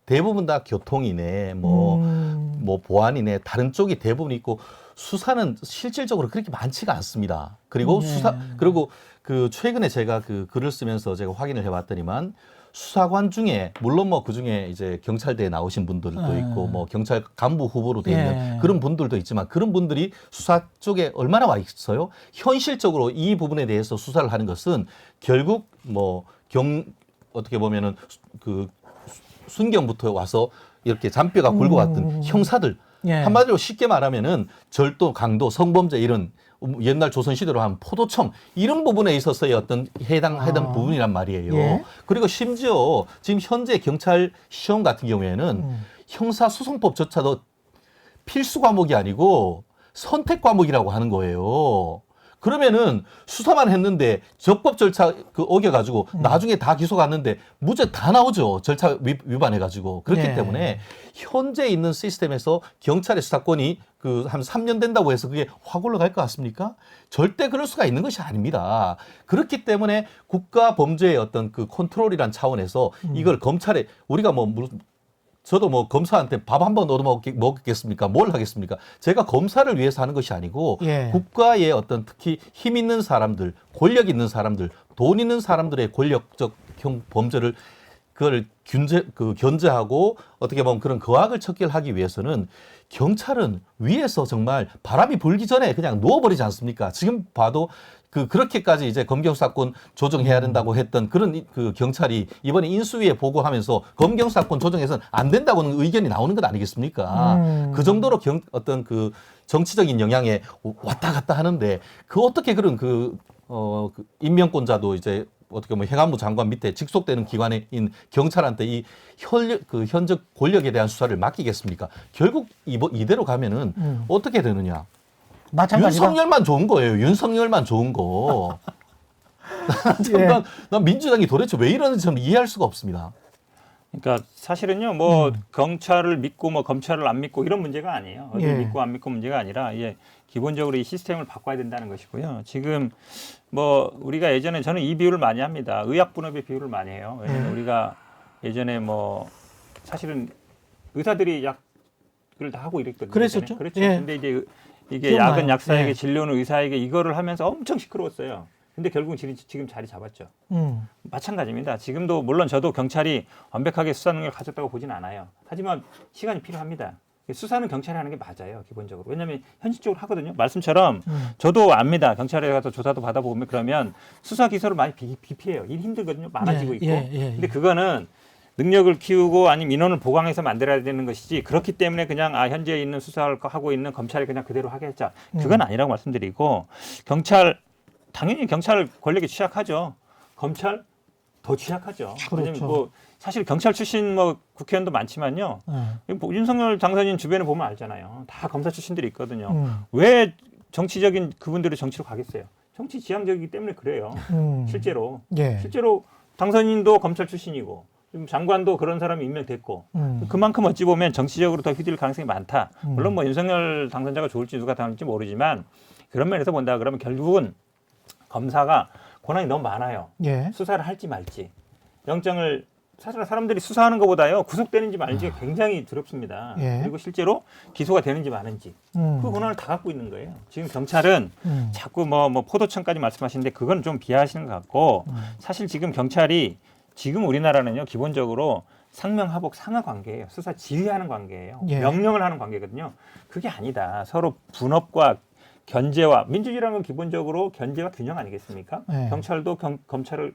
대부분 다 교통이네, 뭐 보안이네, 다른 쪽이 대부분 있고 수사는 실질적으로 그렇게 많지가 않습니다. 그리고 예. 그리고 그 최근에 제가 그 글을 쓰면서 제가 확인을 해봤더니만 수사관 중에 물론 뭐 그 중에 이제 경찰대에 나오신 분들도 예. 있고 뭐 경찰 간부 후보로 돼 있는 예. 그런 분들도 있지만 그런 분들이 수사 쪽에 얼마나 와 있어요? 현실적으로 이 부분에 대해서 수사를 하는 것은 결국 뭐 어떻게 보면은 그 순경부터 와서 이렇게 잔뼈가 굴고왔던 형사들 예. 한마디로 쉽게 말하면은 절도, 강도, 성범죄 이런 옛날 조선시대로 하면 포도청 이런 부분에 있어서의 어떤 해당 부분이란 말이에요. 예. 그리고 심지어 지금 현재 경찰 시험 같은 경우에는 형사소송법조차도 필수 과목이 아니고 선택 과목이라고 하는 거예요. 그러면은 수사만 했는데 적법 절차 어겨가지고 나중에 다 기소 갔는데 무죄 다 나오죠. 절차 위반해가지고. 그렇기 네. 때문에 현재 있는 시스템에서 경찰의 수사권이 그 한 3년 된다고 해서 그게 확 올라갈 것 같습니까? 절대 그럴 수가 있는 것이 아닙니다. 그렇기 때문에 국가 범죄의 어떤 그 컨트롤이란 차원에서 이걸 검찰에 우리가 저도 뭐 검사한테 밥 한 번 얻어 먹겠습니까? 뭘 하겠습니까? 제가 검사를 위해서 하는 것이 아니고 예. 국가의 어떤 특히 힘 있는 사람들, 권력 있는 사람들, 돈 있는 사람들의 권력적 범죄를 그걸 견제하고 어떻게 보면 그런 거악을 척결하기 위해서는 경찰은 위에서 정말 바람이 불기 전에 그냥 누워버리지 않습니까? 지금 봐도 그렇게까지 이제 검경수사권 조정해야 된다고 했던 그런 그 경찰이 이번에 인수위에 보고하면서 검경수사권 조정해서는 안 된다고는 의견이 나오는 것 아니겠습니까? 그 정도로 어떤 그 정치적인 영향에 왔다 갔다 하는데 어떻게 그런 임명권자도 이제 어떻게 보면 행안부 장관 밑에 직속되는 기관인 경찰한테 이 현적 권력에 대한 수사를 맡기겠습니까? 결국 이대로 가면은 어떻게 되느냐? 마찬가지로. 윤석열만 좋은 거예요. 윤석열만 좋은 거. 예. 난 민주당이 도대체 왜 이러는지 저는 이해할 수가 없습니다. 그러니까 사실은요, 뭐 경찰을 믿고 뭐 검찰을 안 믿고 이런 문제가 아니에요. 어디 예. 믿고 안 믿고 문제가 아니라 기본적으로 이 시스템을 바꿔야 된다는 것이고요. 지금 뭐 우리가 예전에 저는 이 비유를 많이 합니다. 의학 분업의 비유를 많이 해요. 왜냐면 우리가 예전에 뭐 사실은 의사들이 약을 다 하고 이랬거든요. 그랬었죠. 예전에. 그렇죠. 예. 근데 이제 이게 기억나요. 약은 약사에게 예. 진료는 의사에게 이거를 하면서 엄청 시끄러웠어요. 근데 결국은 지금 자리 잡았죠. 마찬가지입니다. 지금도 물론 저도 경찰이 완벽하게 수사 능력을 가졌다고 보진 않아요. 하지만 시간이 필요합니다. 수사는 경찰이 하는 게 맞아요, 기본적으로. 왜냐하면 현실적으로 하거든요. 말씀처럼 저도 압니다. 경찰에 가서 조사도 받아보면 그러면 수사 기소를 많이 기피해요. 일 힘들거든요. 많아지고 있고. 근데 그거는 능력을 키우고 아니면 인원을 보강해서 만들어야 되는 것이지 그렇기 때문에 그냥 현재 있는 수사를 하고 있는 검찰이 그냥 그대로 하겠자 그건 아니라고 말씀드리고 경찰 당연히 경찰 권력이 취약하죠. 검찰 더 취약하죠. 그렇죠. 왜냐면 뭐 사실 경찰 출신 뭐 국회의원도 많지만요. 뭐 윤석열 당선인 주변에 보면 알잖아요. 다 검사 출신들이 있거든요. 왜 정치적인 그분들이 정치로 가겠어요? 정치 지향적이기 때문에 그래요. 실제로. 예. 실제로 당선인도 검찰 출신이고 지금 장관도 그런 사람이 임명됐고 그만큼 어찌 보면 정치적으로 더 휘둘릴 가능성이 많다. 물론 뭐 윤석열 당선자가 좋을지 누가 당할지 모르지만 그런 면에서 본다 그러면 결국은 검사가 권한이 너무 많아요. 예. 수사를 할지 말지. 영장을 사실 사람들이 수사하는 것보다요 구속되는지 말지가 굉장히 두렵습니다. 예. 그리고 실제로 기소가 되는지 마는지 그 권한을 다 갖고 있는 거예요. 지금 경찰은 자꾸 뭐 포도청까지 말씀하시는데 그건 좀 비하하시는 것 같고 사실 지금 경찰이 지금 우리나라는요 기본적으로 상명하복 상하 관계예요. 수사 지휘하는 관계예요. 예. 명령을 하는 관계거든요. 그게 아니다. 서로 분업과 견제와 민주주의라는 건 기본적으로 견제와 균형 아니겠습니까? 네. 경찰도 검찰을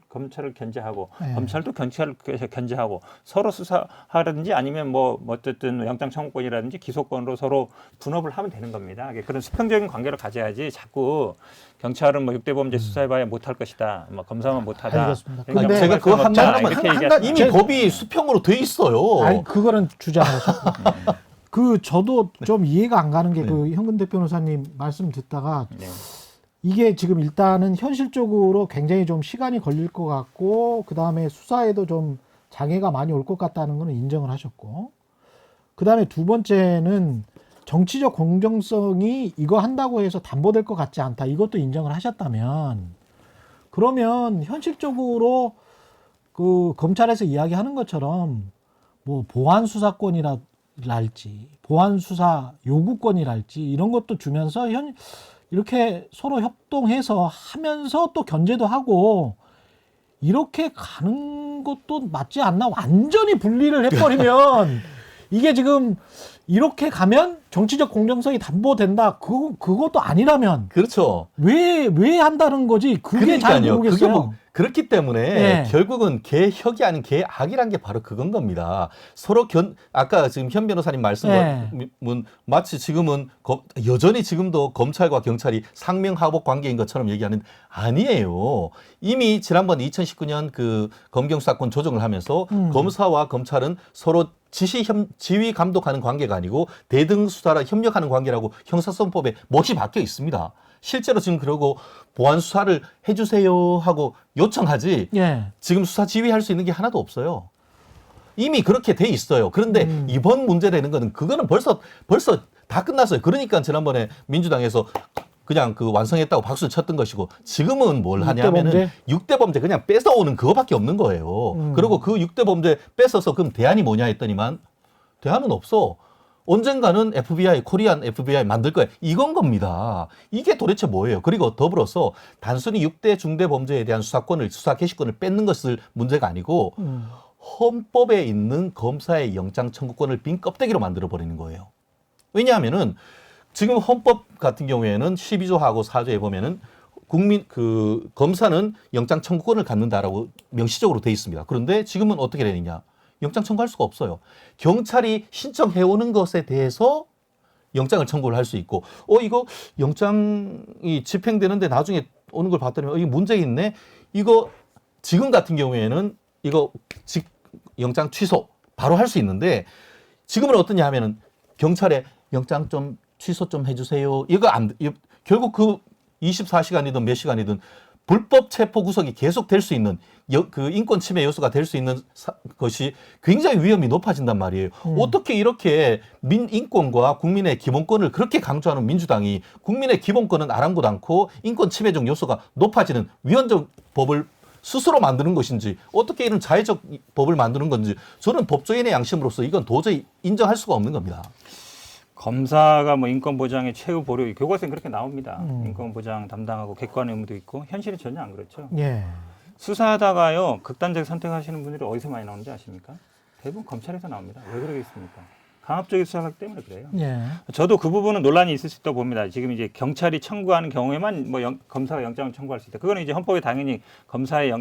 견제하고 네. 검찰도 경찰을 견제하고 서로 수사하든지 아니면 뭐 어쨌든 영장 청구권이라든지 기소권으로 서로 분업을 하면 되는 겁니다. 그런 수평적인 관계를 가져야지 자꾸 경찰은 뭐 6대 범죄 수사해봐야 못할 것이다. 뭐 검사만 못하다. 알겠습니다. 그러니까 근데 제가 그거 한 없잖아. 말하면 이렇게 한 얘기하지 이미 마세요. 법이 수평으로 돼 있어요. 아니 그거는 주장하셨고 그 저도 좀 이해가 안 가는 게 그 현근택 변호사님 말씀 듣다가 네. 이게 지금 일단은 현실적으로 굉장히 좀 시간이 걸릴 것 같고 그 다음에 수사에도 좀 장애가 많이 올 것 같다는 거는 인정을 하셨고 그 다음에 두 번째는 정치적 공정성이 이거 한다고 해서 담보될 것 같지 않다 이것도 인정을 하셨다면 그러면 현실적으로 그 검찰에서 이야기하는 것처럼 뭐 보안 수사권이랄지 보안 수사 요구권이랄지 이런 것도 주면서 이렇게 서로 협동해서 하면서 또 견제도 하고 이렇게 가는 것도 맞지 않나? 완전히 분리를 해버리면 이게 지금 이렇게 가면 정치적 공정성이 담보된다. 그것도 아니라면 그렇죠. 왜 한다는 거지? 그게 잘 그러니까요. 모르겠어요. 그게 뭐 그렇기 때문에 네. 결국은 개혁이 아닌 개악이란 게 바로 그건 겁니다. 서로 아까 지금 현 변호사님 말씀은 마치 지금은 여전히 지금도 검찰과 경찰이 상명하복 관계인 것처럼 얘기하는 아니에요. 이미 지난번 2019년 그 검경수사권 조정을 하면서 검사와 검찰은 서로 지휘 감독하는 관계가 아니고 대등 수사라 협력하는 관계라고 형사소송법에 못이 박혀 있습니다. 실제로 지금 그러고 보안 수사를 해주세요 하고 요청하지 예. 지금 수사 지휘할 수 있는 게 하나도 없어요. 이미 그렇게 돼 있어요. 그런데 이번 문제되는 거는 그거는 벌써 다 끝났어요. 그러니까 지난번에 민주당에서 그냥 그 완성했다고 박수를 쳤던 것이고 지금은 뭘 하냐면은 6대 범죄 그냥 뺏어오는 그거밖에 없는 거예요. 그리고 그 6대 범죄 뺏어서 그럼 대안이 뭐냐 했더니만 대안은 없어. 언젠가는 FBI, 코리안 FBI 만들 거야. 이건 겁니다. 이게 도대체 뭐예요? 그리고 더불어서 단순히 6대 중대 범죄에 대한 수사 개시권을 뺏는 것을 문제가 아니고 헌법에 있는 검사의 영장 청구권을 빈 껍데기로 만들어 버리는 거예요. 왜냐하면은 지금 헌법 같은 경우에는 12조하고 4조에 보면은 검사는 영장 청구권을 갖는다라고 명시적으로 돼 있습니다. 그런데 지금은 어떻게 되느냐? 영장 청구할 수가 없어요. 경찰이 신청해 오는 것에 대해서 영장을 청구를 할 수 있고, 이거 영장이 집행되는데 나중에 오는 걸 봤더니 이게 문제 있네. 이거 지금 같은 경우에는 이거 영장 취소 바로 할 수 있는데 지금은 어떠냐 하면은 경찰에 영장 좀 취소 좀 해주세요. 결국 그 24시간이든 몇 시간이든 불법 체포 구속이 계속 될 수 있는 그 인권 침해 요소가 될 수 있는 것이 굉장히 위험이 높아진단 말이에요. 어떻게 이렇게 인권과 국민의 기본권을 그렇게 강조하는 민주당이 국민의 기본권은 아랑곳 않고 인권 침해적 요소가 높아지는 위헌적 법을 스스로 만드는 것인지 어떻게 이런 자의적 법을 만드는 건지 저는 법조인의 양심으로서 이건 도저히 인정할 수가 없는 겁니다. 검사가 뭐 인권 보장의 최후 보류 교과서에 그렇게 나옵니다. 인권 보장 담당하고 객관 의무도 있고 현실은 전혀 안 그렇죠. 예. 수사하다가요 극단적 선택하시는 분들이 어디서 많이 나오는지 아십니까? 대부분 검찰에서 나옵니다. 왜 그러겠습니까? 강압적인 수사하기 때문에 그래요. 예. 저도 그 부분은 논란이 있을 수 있다고 봅니다. 지금 이제 경찰이 청구하는 경우에만 검사가 영장을 청구할 수 있다. 그거는 이제 헌법에 당연히 검사의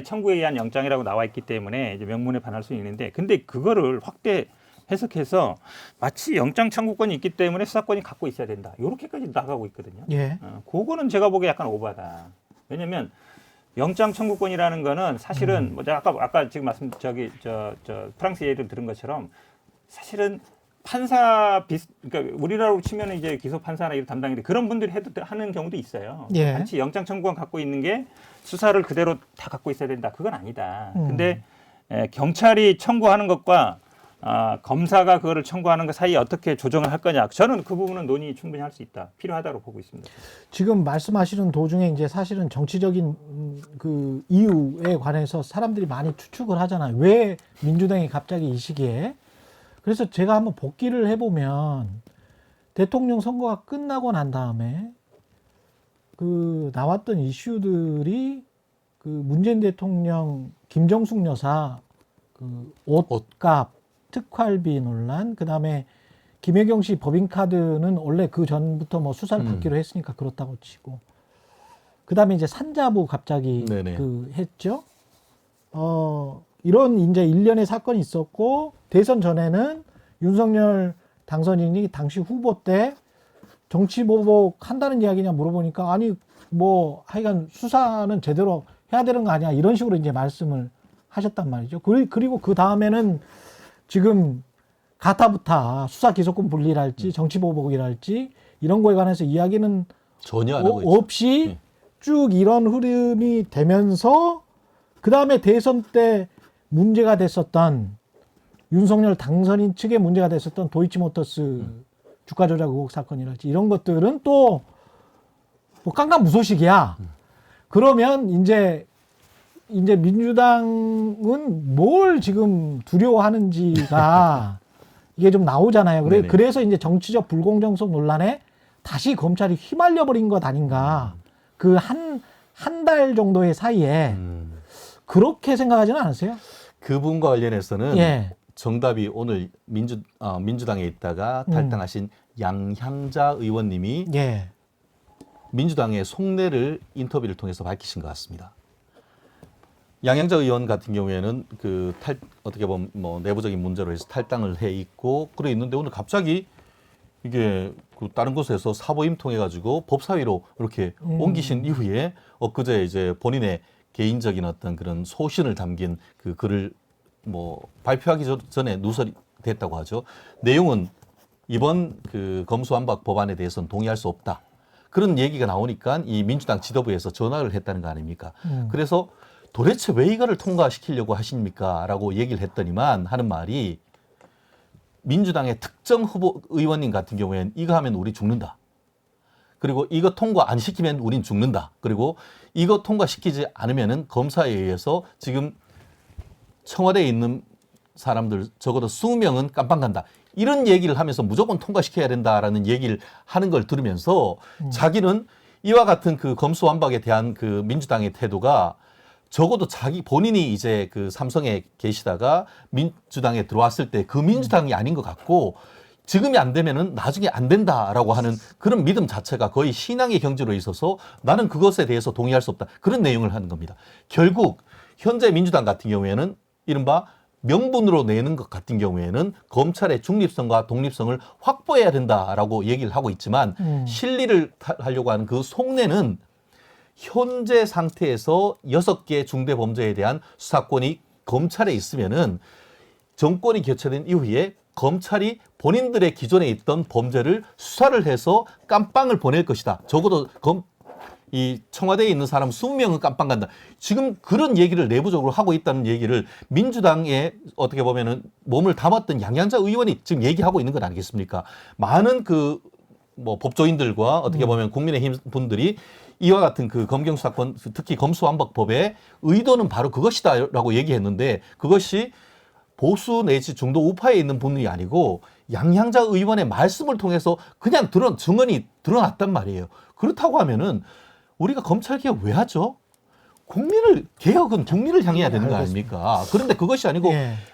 청구에 의한 영장이라고 나와 있기 때문에 이제 명문에 반할 수 있는데, 근데 그거를 확대 해석해서 마치 영장 청구권이 있기 때문에 수사권이 갖고 있어야 된다. 이렇게까지 나가고 있거든요. 예. 그거는 제가 보기에 약간 오바다. 왜냐면 영장 청구권이라는 거는 사실은 뭐 아까 지금 저 프랑스 예를 들은 것처럼 사실은 그러니까 우리나라로 치면 이제 기소 판사나 이런 담당인데 그런 분들이 하는 경우도 있어요. 예. 단지 영장 청구권 갖고 있는 게 수사를 그대로 다 갖고 있어야 된다. 그건 아니다. 근데 경찰이 청구하는 것과 검사가 그거를 청구하는 것 사이에 어떻게 조정을 할 거냐. 저는 그 부분은 논의 충분히 할 수 있다. 필요하다고 보고 있습니다. 지금 말씀하시는 도중에 이제 사실은 정치적인 그 이유에 관해서 사람들이 많이 추측을 하잖아요. 왜 민주당이 갑자기 이 시기에? 그래서 제가 한번 복기를 해보면 대통령 선거가 끝나고 난 다음에 그 나왔던 이슈들이 그 문재인 대통령 김정숙 여사 그 옷값 특활비 논란, 그 다음에 김혜경 씨 법인카드는 원래 그 전부터 뭐 수사를 받기로 했으니까 그렇다고 치고, 그 다음에 이제 산자부 갑자기 네네. 그 했죠. 이런 이제 일련의 사건이 있었고, 대선 전에는 윤석열 당선인이 당시 후보 때 정치보복 한다는 이야기냐 물어보니까 아니 뭐 하여간 수사는 제대로 해야 되는 거 아니야 이런 식으로 이제 말씀을 하셨단 말이죠. 그리고 그 다음에는 지금 가타부타 수사 기소권 분리랄지 정치보복이랄지 이런 거에 관해서 이야기는 전혀 안 하고 있죠. 없이 네. 쭉 이런 흐름이 되면서 그 다음에 대선 때 문제가 됐었던 윤석열 당선인 측에 문제가 됐었던 도이치모터스 주가 조작 의혹 사건이랄지 이런 것들은 또 뭐 깡깡무소식이야. 그러면 이제 민주당은 뭘 지금 두려워하는지가 이게 좀 나오잖아요. 네네. 그래서 이제 정치적 불공정성 논란에 다시 검찰이 휘말려 버린 것 아닌가. 그 한 달 정도의 사이에 그렇게 생각하지는 않으세요? 그 부분과 관련해서는 예. 정답이 오늘 민주당에 있다가 탈당하신 양향자 의원님이 예. 민주당의 속내를 인터뷰를 통해서 밝히신 것 같습니다. 양향자 의원 같은 경우에는 어떻게 보면 뭐 내부적인 문제로 해서 탈당을 해 있고 그래 있는데 오늘 갑자기 이게 그 다른 곳에서 사보임 통해 가지고 법사위로 이렇게 옮기신 이후에 엊그제 이제 본인의 개인적인 어떤 그런 소신을 담긴 그 글을 뭐 발표하기 전에 누설이 됐다고 하죠. 내용은 이번 그 검수완박 법안에 대해서는 동의할 수 없다. 그런 얘기가 나오니까 이 민주당 지도부에서 전화를 했다는 거 아닙니까? 그래서 도대체 왜 이거를 통과시키려고 하십니까? 라고 얘기를 했더니만 하는 말이 민주당의 특정 후보 의원님 같은 경우에는 이거 하면 우리 죽는다. 그리고 이거 통과 안 시키면 우린 죽는다. 그리고 이거 통과시키지 않으면은 검사에 의해서 지금 청와대에 있는 사람들 적어도 20명은 깜빵 간다. 이런 얘기를 하면서 무조건 통과시켜야 된다라는 얘기를 하는 걸 들으면서 자기는 이와 같은 그 검수완박에 대한 그 민주당의 태도가 적어도 본인이 이제 그 삼성에 계시다가 민주당에 들어왔을 때 그 민주당이 아닌 것 같고 지금이 안 되면은 나중에 안 된다라고 하는 그런 믿음 자체가 거의 신앙의 경지로 있어서 나는 그것에 대해서 동의할 수 없다. 그런 내용을 하는 겁니다. 결국 현재 민주당 같은 경우에는 이른바 명분으로 내는 것 같은 경우에는 검찰의 중립성과 독립성을 확보해야 된다라고 얘기를 하고 있지만 실리를 하려고 하는 그 속내는 현재 상태에서 6개 중대 범죄에 대한 수사권이 검찰에 있으면은 정권이 교체된 이후에 검찰이 본인들의 기존에 있던 범죄를 수사를 해서 깜빵을 보낼 것이다. 적어도 이 청와대에 있는 사람 20명은 깜빵 간다. 지금 그런 얘기를 내부적으로 하고 있다는 얘기를 민주당에 어떻게 보면은 몸을 담았던 양양자 의원이 지금 얘기하고 있는 건 아니겠습니까? 많은 그 뭐 법조인들과 어떻게 보면 국민의힘 분들이 이와 같은 그 검경수사권, 특히 검수완박법의 의도는 바로 그것이다라고 얘기했는데 그것이 보수 내지 중도 우파에 있는 분이 아니고 양향자 의원의 말씀을 통해서 그냥 증언이 드러났단 말이에요. 그렇다고 하면은 우리가 검찰개혁 왜 하죠? 개혁은 국민을 향해야 되는 거 아닙니까? 그런데 그것이 아니고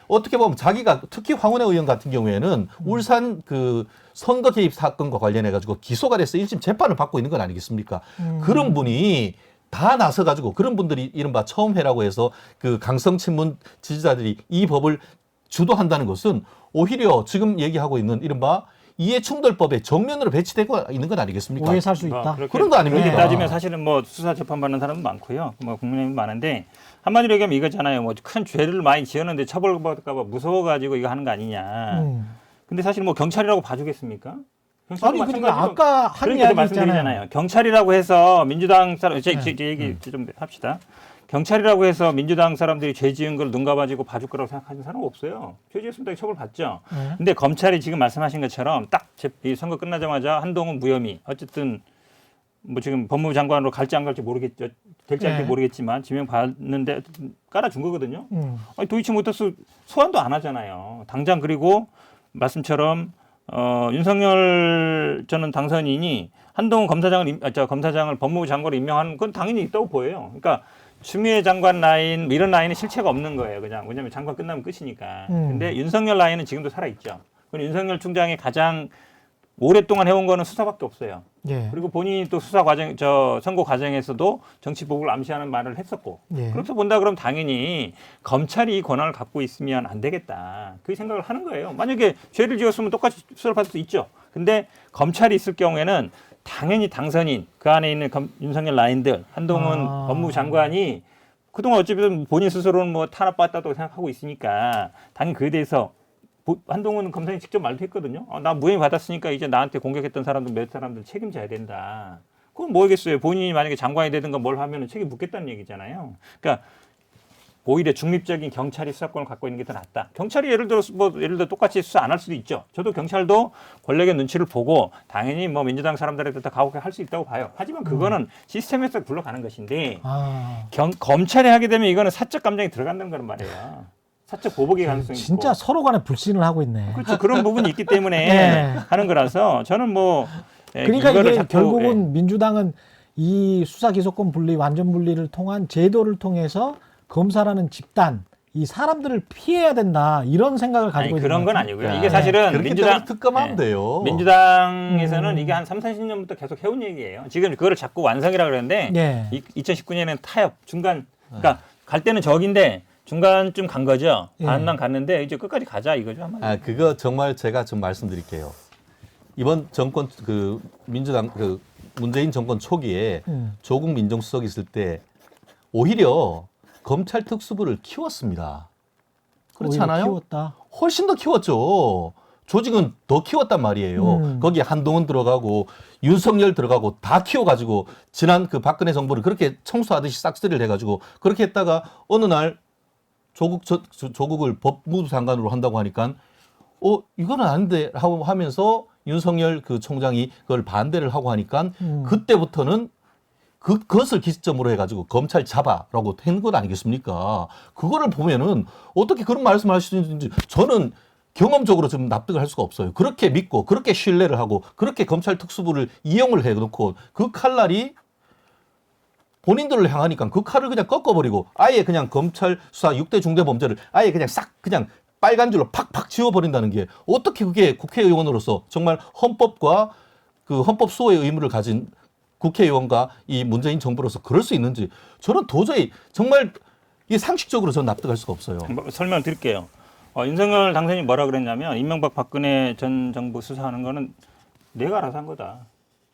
어떻게 보면 자기가 특히 황운하 의원 같은 경우에는 울산 그 선거 개입 사건과 관련해 가지고 기소가 돼서 1심 재판을 받고 있는 건 아니겠습니까? 그런 분이 다 나서 가지고 그런 분들이 이른바 처음 해라고 해서 그 강성 친문 지지자들이 이 법을 주도한다는 것은 오히려 지금 얘기하고 있는 이른바 이해충돌법에 정면으로 배치되고 있는 건 아니겠습니까? 오해 살 수 있다. 그런 거 아닙니까? 그렇게 따지면 사실은 뭐 수사 재판 받는 사람도 많고요. 뭐 국민의힘 많은데 한마디로 얘기하면 이거잖아요. 뭐 큰 죄를 많이 지었는데 처벌받을까 봐 무서워가지고 이거 하는 거 아니냐. 근데 사실 뭐 경찰이라고 봐주겠습니까? 아니 그러니까 아까 한 그렇게 이야기 말씀드리잖아요. 있잖아요. 경찰이라고 해서 민주당 사람 이제 얘기 좀 합시다. 경찰이라고 해서 민주당 사람들이 죄 지은 걸 눈 감아지고 봐줄 거라고 생각하는 사람은 없어요. 죄 지었으면 처벌 받죠. 근데 검찰이 지금 말씀하신 것처럼 딱 이 선거 끝나자마자 한동훈 무혐의 어쨌든 뭐 지금 법무부 장관으로 갈지 안 갈지 모르겠죠. 될지 안 될지 모르겠지만 지명 받는데 깔아준 거거든요. 아니 도이치 모터스 소환도 안 하잖아요. 당장 그리고 말씀처럼 윤석열 저는 당선인이 한동훈 검사장을 법무부 장관으로 임명하는 건 당연히 있다고 보여요. 그러니까 추미애 장관 라인 뭐 이런 라인은 실체가 없는 거예요. 그냥 왜냐하면 장관 끝나면 끝이니까. 근데 윤석열 라인은 지금도 살아 있죠. 그리고 윤석열 총장이 가장 오랫동안 해온 거는 수사밖에 없어요. 예. 그리고 본인이 또 선거 과정에서도 정치 보복을 암시하는 말을 했었고. 예. 그렇게 본다 그러면 당연히 검찰이 이 권한을 갖고 있으면 안 되겠다. 그 생각을 하는 거예요. 만약에 죄를 지었으면 똑같이 수사를 받을 수 있죠. 근데 검찰이 있을 경우에는 당연히 당선인 그 안에 있는 윤석열 라인들 한동훈 법무부 장관이 그동안 어찌됐든 본인 스스로는 뭐 탄압받았다고 생각하고 있으니까 당연히 그에 대해서 한동훈 검사님 직접 말도 했거든요. 나 무혐의 받았으니까 이제 나한테 공격했던 사람들 몇 사람들 책임져야 된다. 그건 뭐겠어요. 본인이 만약에 장관이 되든가 뭘 하면 책임 묻겠다는 얘기잖아요. 그러니까 오히려 중립적인 경찰이 수사권을 갖고 있는 게 더 낫다. 경찰이 예를 들어 똑같이 수사 안 할 수도 있죠. 저도 경찰도 권력의 눈치를 보고 당연히 뭐 민주당 사람들한테 다 가혹하게 할 수 있다고 봐요. 하지만 그거는 시스템에서 굴러가는 것인데 검찰이 하게 되면 이거는 사적 감정이 들어간다는 거란 말이에요. 사적 보복의 가능성이 진짜 있고. 서로 간에 불신을 하고 있네. 그렇죠. 그런 부분이 있기 때문에 네. 하는 거라서 저는 뭐 그러니까 이거를 이게 자꾸, 결국은 민주당은 이 수사 기소권 분리, 완전 분리를 통한 제도를 통해서 검사라는 집단, 이 사람들을 피해야 된다 이런 생각을 가지고 있는 그런 건 것 같아요. 아니고요. 이게 사실은 그렇기 민주당 때문에 특검하면 돼요. 민주당에서는 이게 한 3, 40년부터 계속 해온 얘기예요. 지금 그거를 자꾸 완성이라고 그러는데 예. 2019년에는 타협 중간 그러니까 갈 때는 저긴데 중간쯤 간 거죠. 반만 갔는데 이제 끝까지 가자 이거죠. 한마디로. 그거 정말 제가 좀 말씀드릴게요. 이번 정권 그 민주당 그 문재인 정권 초기에 조국 민정수석이 있을 때 오히려 검찰 특수부를 키웠습니다. 그렇지 않아요? 키웠다. 훨씬 더 키웠죠. 조직은 더 키웠단 말이에요. 거기에 한동훈 들어가고 윤석열 들어가고 다 키워가지고 지난 그 박근혜 정부를 그렇게 청소하듯이 싹쓸이를 해가지고 그렇게 했다가 어느 날 조국을 법무부 장관으로 한다고 하니까 이거는 아닌데 하면서 윤석열 그 총장이 그걸 반대를 하고 하니까 그때부터는 그것을 기점으로 해가지고 검찰 잡아라고 한 것 아니겠습니까? 그거를 보면은 어떻게 그런 말씀을 할 수 있는지 저는 경험적으로 좀 납득을 할 수가 없어요. 그렇게 믿고 그렇게 신뢰를 하고 그렇게 검찰 특수부를 이용을 해놓고 그 칼날이 본인들을 향하니까 그 칼을 그냥 꺾어버리고 아예 그냥 검찰 수사 6대 중대 범죄를 아예 그냥 싹 그냥 빨간 줄로 팍팍 지워버린다는 게 어떻게 그게 국회의원으로서 정말 헌법과 그 헌법 수호의 의무를 가진 국회의원과 이 문재인 정부로서 그럴 수 있는지 저는 도저히 정말 이 상식적으로 저는 납득할 수가 없어요. 설명을 드릴게요. 윤석열 당선인이 뭐라 그랬냐면 이명박 박근혜 전 정부 수사하는 거는 내가 알아서 한 거다.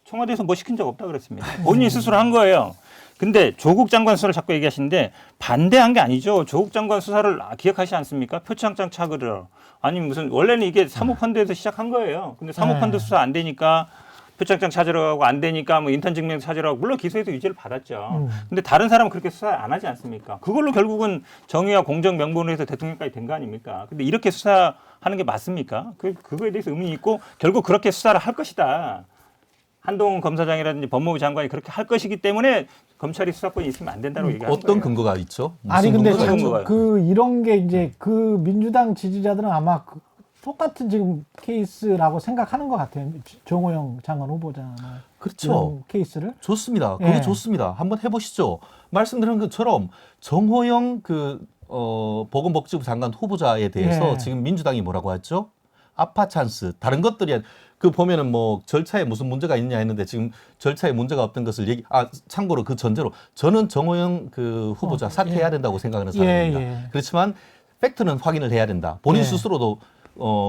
청와대에서 뭐 시킨 적 없다 그랬습니다. 본인이 스스로 한 거예요. 근데 조국 장관 수사를 자꾸 얘기하시는데 반대한 게 아니죠. 조국 장관 수사를 기억하시지 않습니까? 표창장 차그려. 아니 무슨 원래는 이게 사모펀드에서 시작한 거예요. 근데 사모펀드 수사 안 되니까 표창장 찾으러 가고 안 되니까 뭐 인턴 증명 찾으러 가고 물론 기소해서 유죄를 받았죠. 근데 다른 사람은 그렇게 수사 안 하지 않습니까? 그걸로 결국은 정의와 공정 명분으로 해서 대통령까지 된 거 아닙니까? 근데 이렇게 수사하는 게 맞습니까? 그거에 대해서 의문이 있고 결국 그렇게 수사를 할 것이다. 한동훈 검사장이라든지 법무부 장관이 그렇게 할 것이기 때문에 검찰이 수사권이 있으면 안 된다고 얘기하는 거예요. 어떤 근거가 있죠? 아니 근데 근거가요? 그 이런 게 이제 그 민주당 지지자들은 아마 똑같은 지금 케이스라고 생각하는 것 같아요. 정호영 장관 후보자 그렇죠. 케이스를 좋습니다. 그게 예. 좋습니다. 한번 해보시죠. 말씀드린 것처럼 정호영 보건복지부 장관 후보자에 대해서 예. 지금 민주당이 뭐라고 했죠? 아파 찬스 다른 것들이 보면은 뭐 절차에 무슨 문제가 있냐 했는데 지금 절차에 문제가 없던 것을 참고로 그 전제로 저는 정호영 그 후보자 사퇴해야 된다고 생각하는 사람입니다. 예. 그렇지만 팩트는 확인을 해야 된다. 본인 예. 스스로도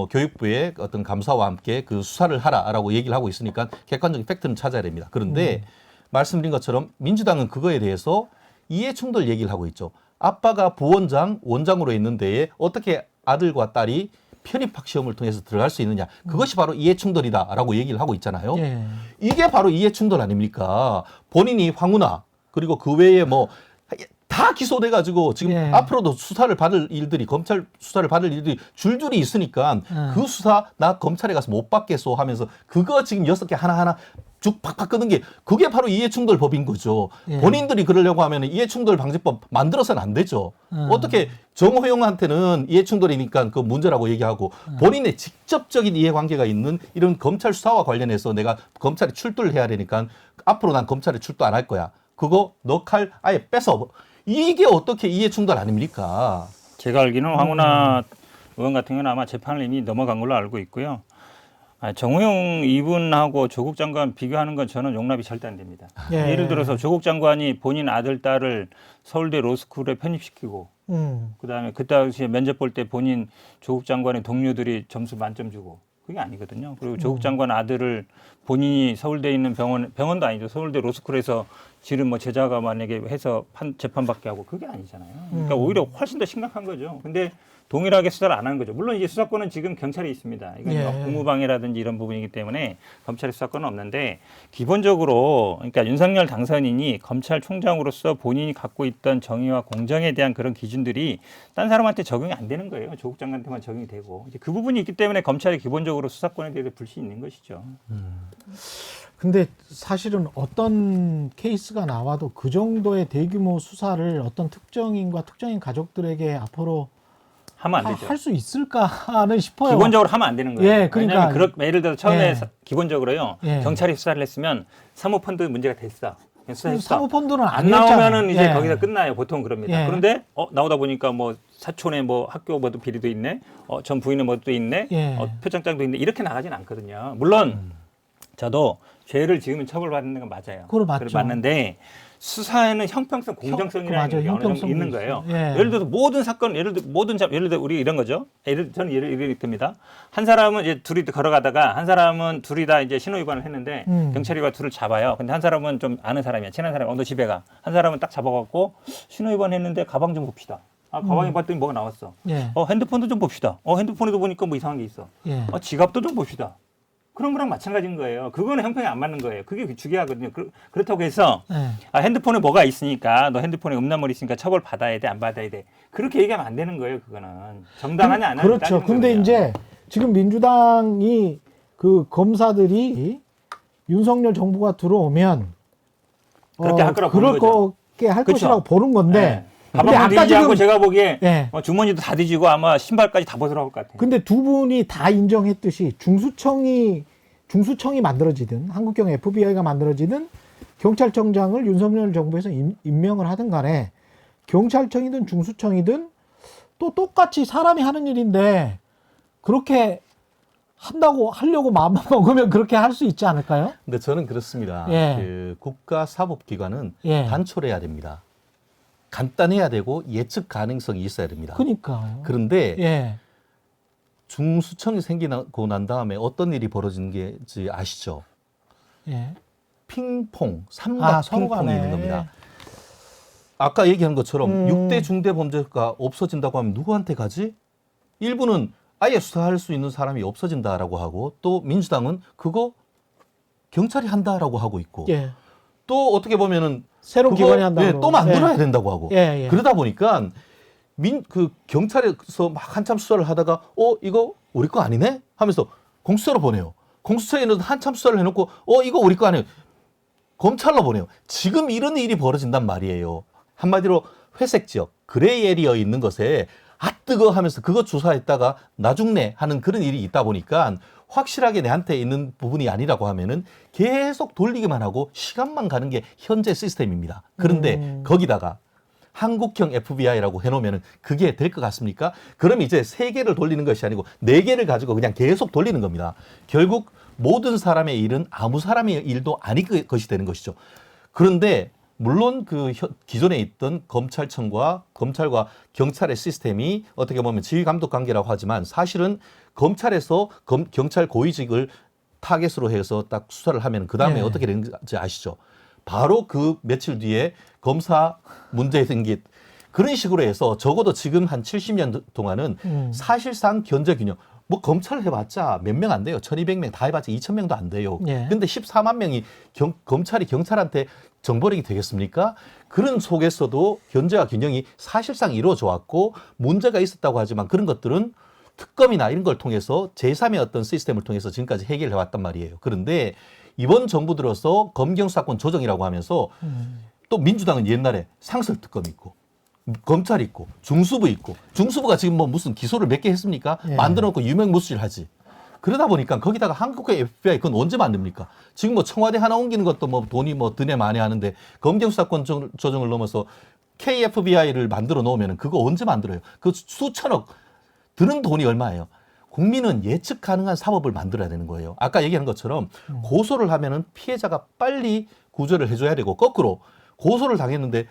교육부의 어떤 감사와 함께 그 수사를 하라라고 얘기를 하고 있으니까 객관적인 팩트는 찾아야 됩니다. 그런데 말씀드린 것처럼 민주당은 그거에 대해서 이해충돌 얘기를 하고 있죠. 아빠가 부원장, 원장으로 있는 데에 어떻게 아들과 딸이 편입학 시험을 통해서 들어갈 수 있느냐. 그것이 바로 이해충돌이다라고 얘기를 하고 있잖아요. 예. 이게 바로 이해충돌 아닙니까? 본인이 황우나 그리고 그 외에 뭐 다 기소돼가지고 지금 예. 앞으로도 수사를 받을 일들이 검찰 수사를 받을 일들이 줄줄이 있으니까 그 수사 나 검찰에 가서 못 받겠소 하면서 그거 지금 6개 하나하나 쭉 팍팍 끄는 게 그게 바로 이해충돌 법인 거죠. 예. 본인들이 그러려고 하면 이해충돌 방지법 만들어서는 안 되죠. 어떻게 정호영한테는 이해충돌이니까 그 문제라고 얘기하고 본인의 직접적인 이해관계가 있는 이런 검찰 수사와 관련해서 내가 검찰에 출두를 해야 되니까 앞으로 난 검찰에 출두 안 할 거야. 그거 너 칼 아예 뺏어. 이게 어떻게 이해충돌 아닙니까? 제가 알기로는 황운하 의원 같은 경우는 아마 재판을 이미 넘어간 걸로 알고 있고요. 정호영 이분하고 조국 장관 비교하는 건 저는 용납이 절대 안 됩니다. 예. 예를 들어서 조국 장관이 본인 아들, 딸을 서울대 로스쿨에 편입시키고 그다음에 그 당시에 면접 볼 때 본인 조국 장관의 동료들이 점수 만점 주고 그게 아니거든요. 그리고 조국 장관 아들을 본인이 서울대에 있는 병원도 아니죠. 서울대 로스쿨에서 지금 뭐 제자가 만약에 해서 재판받게 하고 그게 아니잖아요. 그러니까 오히려 훨씬 더 심각한 거죠. 근데 동일하게 수사를 안 하는 거죠. 물론 이제 수사권은 지금 경찰에 있습니다. 이건 예. 공무방해라든지 이런 부분이기 때문에 검찰의 수사권은 없는데 기본적으로 그러니까 윤석열 당선인이 검찰총장으로서 본인이 갖고 있던 정의와 공정에 대한 그런 기준들이 딴 사람한테 적용이 안 되는 거예요. 조국 장관한테만 적용이 되고 이제 그 부분이 있기 때문에 검찰이 기본적으로 수사권에 대해서 불신이 있는 것이죠. 근데 사실은 어떤 케이스가 나와도 그 정도의 대규모 수사를 어떤 특정인과 특정인 가족들에게 앞으로 하면 안 되죠. 할 수 있을까는 싶어요. 기본적으로 하면 안 되는 거예요. 예, 그러니까 왜냐하면 예를 들어 처음에 예. 기본적으로요. 예. 경찰이 수사를 했으면 사모펀드 문제가 됐어. 수사했어. 사모펀드는 안 나오면은 이제 예. 거기서 끝나요. 보통 그럽니다. 예. 그런데 나오다 보니까 뭐 사촌에 뭐 학교 뭐도 비리도 있네. 전 부인의 뭐도 있네. 예. 표창장도 있네. 이렇게 나가진 않거든요. 물론 저도 죄를 지으면 처벌받는 건 맞아요. 그거 맞죠. 맞는데 수사에는 형평성, 공정성이라는 맞아요. 게 어느 정도 형평성도 있는 있어요. 거예요. 예. 예를 들어서 모든 사건, 예를 들어 우리 이런 거죠. 저는 예를 듭니다. 한 사람은 이제 둘이 걸어가다가 한 사람은 둘이 다 이제 신호 위반을 했는데 경찰이 와 둘을 잡아요. 근데 한 사람은 좀 아는 사람이야, 친한 사람이. 너 집에 가. 한 사람은 딱 잡아갖고 신호 위반했는데 가방 좀 봅시다. 가방에 봤더니 뭐가 나왔어. 예. 핸드폰도 좀 봅시다. 핸드폰에도 보니까 뭐 이상한 게 있어. 예. 지갑도 좀 봅시다. 그런 거랑 마찬가지인 거예요. 그거는 형평이 안 맞는 거예요. 그게 중요하거든요. 그렇다고 해서 예. 핸드폰에 뭐가 있으니까 너 핸드폰에 음란물이 있으니까 처벌 받아야 돼, 안 받아야 돼. 그렇게 얘기하면 안 되는 거예요. 그거는 정당하냐 안 하냐. 그렇죠. 근데 이제 지금 민주당이 그 검사들이 윤석열 정부가 들어오면 그렇게 할 거라고 그럴 보는 거죠. 거게 할 그렇죠. 것이라고 보는 건데. 네. 근데 가방도 아까 뒤지지 않고 지금 제가 보기에 예. 주머니도 다 뒤지고 아마 신발까지 다 벗으라고 할 것 같아요. 근데 두 분이 다 인정했듯이 중수청이 만들어지든 한국형 FBI가 만들어지든 경찰청장을 윤석열 정부에서 임명을 하든 간에 경찰청이든 중수청이든 또 똑같이 사람이 하는 일인데 그렇게 하려고 마음만 먹으면 그렇게 할 수 있지 않을까요? 근데 저는 그렇습니다. 예. 그 국가사법기관은 예. 단촐해야 됩니다. 간단해야 되고 예측 가능성이 있어야 됩니다. 그러니까요. 그런데 예. 중수청이 생기고 난 다음에 어떤 일이 벌어지는 게 아시죠? 예. 핑퐁, 삼각 서로 핑퐁이 간에. 있는 겁니다. 아까 얘기한 것처럼 6대 음. 중대범죄가 없어진다고 하면 누구한테 가지? 일부는 아예 수사할 수 있는 사람이 없어진다라고 하고 또 민주당은 그거 경찰이 한다라고 하고 있고 예. 또 어떻게 보면은 새로운 그거, 기관이 한다고 예, 또 만들어야 된다고 하고 예, 예. 그러다 보니까 그 경찰에서 막 한참 수사를 하다가 이거 우리 거 아니네 하면서 공수처로 보내요. 공수처에는 한참 수사를 해놓고 이거 우리 거 아니에요. 검찰로 보내요. 지금 이런 일이 벌어진단 말이에요. 한마디로 회색 지역, 그레이 에리어 있는 것에 뜨거 하면서 그거 조사했다가 나중내 하는 그런 일이 있다 보니까 확실하게 내한테 있는 부분이 아니라고 하면은 계속 돌리기만 하고 시간만 가는 게 현재 시스템입니다. 그런데 거기다가 한국형 FBI라고 해놓으면은 그게 될 것 같습니까? 그럼 이제 3개를 돌리는 것이 아니고 4개를 가지고 그냥 계속 돌리는 겁니다. 결국 모든 사람의 일은 아무 사람의 일도 아닌 것이 되는 것이죠. 그런데 물론 기존에 있던 검찰과 경찰의 시스템이 어떻게 보면 지휘 감독 관계라고 하지만 사실은 검찰에서 경찰 고위직을 타겟으로 해서 딱 수사를 하면 그 다음에 네. 어떻게 되는지 아시죠? 바로 그 며칠 뒤에 검사 문제 생긴 그런 식으로 해서 적어도 지금 한 70년 동안은 사실상 견제균형 뭐 검찰 해봤자 몇 명 안 돼요. 1200명 다 해봤자 2000명도 안 돼요. 예. 근데 14만 명이 검찰이 경찰한테 정보력이 되겠습니까? 그런 속에서도 견제와 균형이 사실상 이루어져 왔고 문제가 있었다고 하지만 그런 것들은 특검이나 이런 걸 통해서 제3의 어떤 시스템을 통해서 지금까지 해결해 왔단 말이에요. 그런데 이번 정부 들어서 검경수사권 조정이라고 하면서 또 민주당은 옛날에 상설특검이 있고 검찰 있고 중수부 있고 중수부가 지금 뭐 무슨 기소를 몇 개 했습니까? 예. 만들어놓고 유명무실 하지. 그러다 보니까 거기다가 한국의 FBI 그건 언제 만듭니까? 지금 뭐 청와대 하나 옮기는 것도 뭐 돈이 뭐 드네 마네 하는데 검경수사권 조정을 넘어서 KFBI를 만들어 놓으면 그거 언제 만들어요? 그 수천억 드는 돈이 얼마예요? 국민은 예측 가능한 사법을 만들어야 되는 거예요. 아까 얘기한 것처럼 고소를 하면은 피해자가 빨리 구제를 해줘야 되고 거꾸로 고소를 당했는데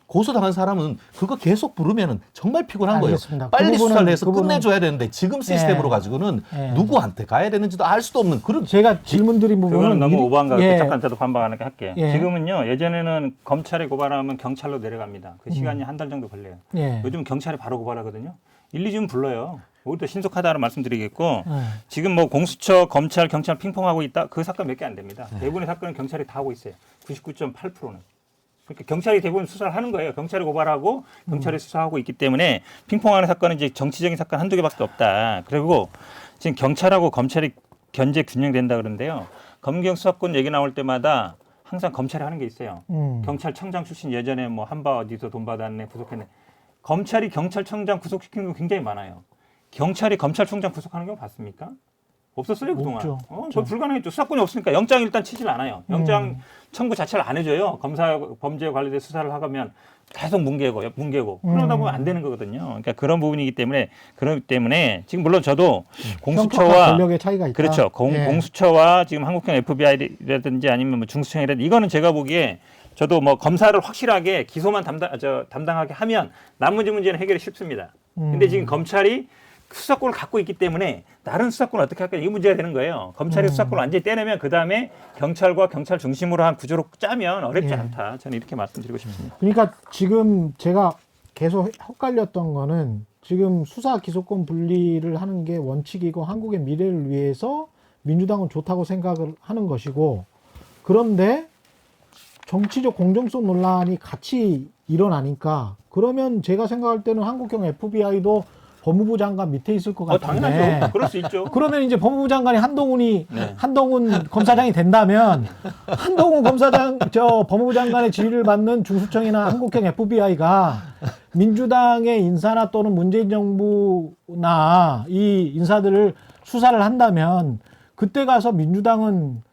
고소당한 사람은 그거 계속 부르면은 정말 피곤한 알겠습니다. 거예요. 빨리 그 부분은- 수사를 해서 그 부분은- 끝내줘야 되는데 지금 시스템으로 예. 가지고는 예. 누구한테 가야 되는지도 알 수도 없는 그런 제가 질문드린 부분은 그거는 너무 오버한 거 예. 잠깐 저도 반박하니까 할게요. 예. 지금은요 예전에는 검찰에 고발하면 경찰로 내려갑니다. 그 시간이 한 달 정도 걸려요. 예. 요즘 경찰이 바로 고발하거든요. 1, 2주 불러요. 오히려 신속하다는 말씀드리겠고 예. 지금 뭐 공수처, 검찰, 경찰 핑퐁하고 있다. 그 사건 몇 개 안 됩니다. 대부분의 사건은 경찰이 다 하고 있어요. 99.8%는. 그러니까 경찰이 대부분 수사를 하는 거예요. 경찰이 고발하고 경찰이 수사하고 있기 때문에 핑퐁하는 사건은 이제 정치적인 사건 한두 개밖에 없다. 그리고 지금 경찰하고 검찰이 견제 균형된다 그러는데요. 검경 수사권 얘기 나올 때마다 항상 검찰이 하는 게 있어요. 경찰청장 출신 예전에 뭐 한바 어디서 돈 받았네 구속했네. 검찰이 경찰청장 구속시키는 거 굉장히 많아요. 경찰이 검찰총장 구속하는 경우 봤습니까? 없었어요 그동안. 없죠. 거의 불가능했죠. 수사권이 없으니까 영장 일단 치질 않아요. 영장 청구 자체를 안 해줘요. 검사 범죄에 관련된 수사를 하면 계속 뭉개고. 그러다 보면 안 되는 거거든요. 그러니까 그런 부분이기 때문에 그렇기 때문에 지금 물론 저도 형평과 공수처와 권력의 차이가 있다. 그렇죠. 예. 공수처와 지금 한국형 FBI라든지 아니면 뭐 중수청이라든지 이거는 제가 보기에 저도 뭐 검사를 확실하게 기소만 담당하게 하면 나머지 문제는 해결이 쉽습니다. 근데 지금 검찰이 수사권을 갖고 있기 때문에 다른 수사권을 어떻게 할까 이게 문제가 되는 거예요. 검찰이 수사권을 완전히 떼내면 그다음에 경찰과 경찰 중심으로 한 구조로 짜면 어렵지 예. 않다. 저는 이렇게 말씀드리고 싶습니다. 그러니까 지금 제가 계속 헷갈렸던 거는 지금 수사 기소권 분리를 하는 게 원칙이고 한국의 미래를 위해서 민주당은 좋다고 생각을 하는 것이고 그런데 정치적 공정성 논란이 같이 일어나니까 그러면 제가 생각할 때는 한국형 FBI도 법무부 장관 밑에 있을 것 같은데 당연하죠. 그럴 수 있죠. 그러면 이제 법무부 장관이 네. 한동훈 검사장이 된다면 한동훈 검사장 법무부 장관의 지휘를 받는 중수청이나 한국형 FBI가 민주당의 인사나 또는 문재인 정부나 이 인사들을 수사를 한다면 그때 가서 민주당은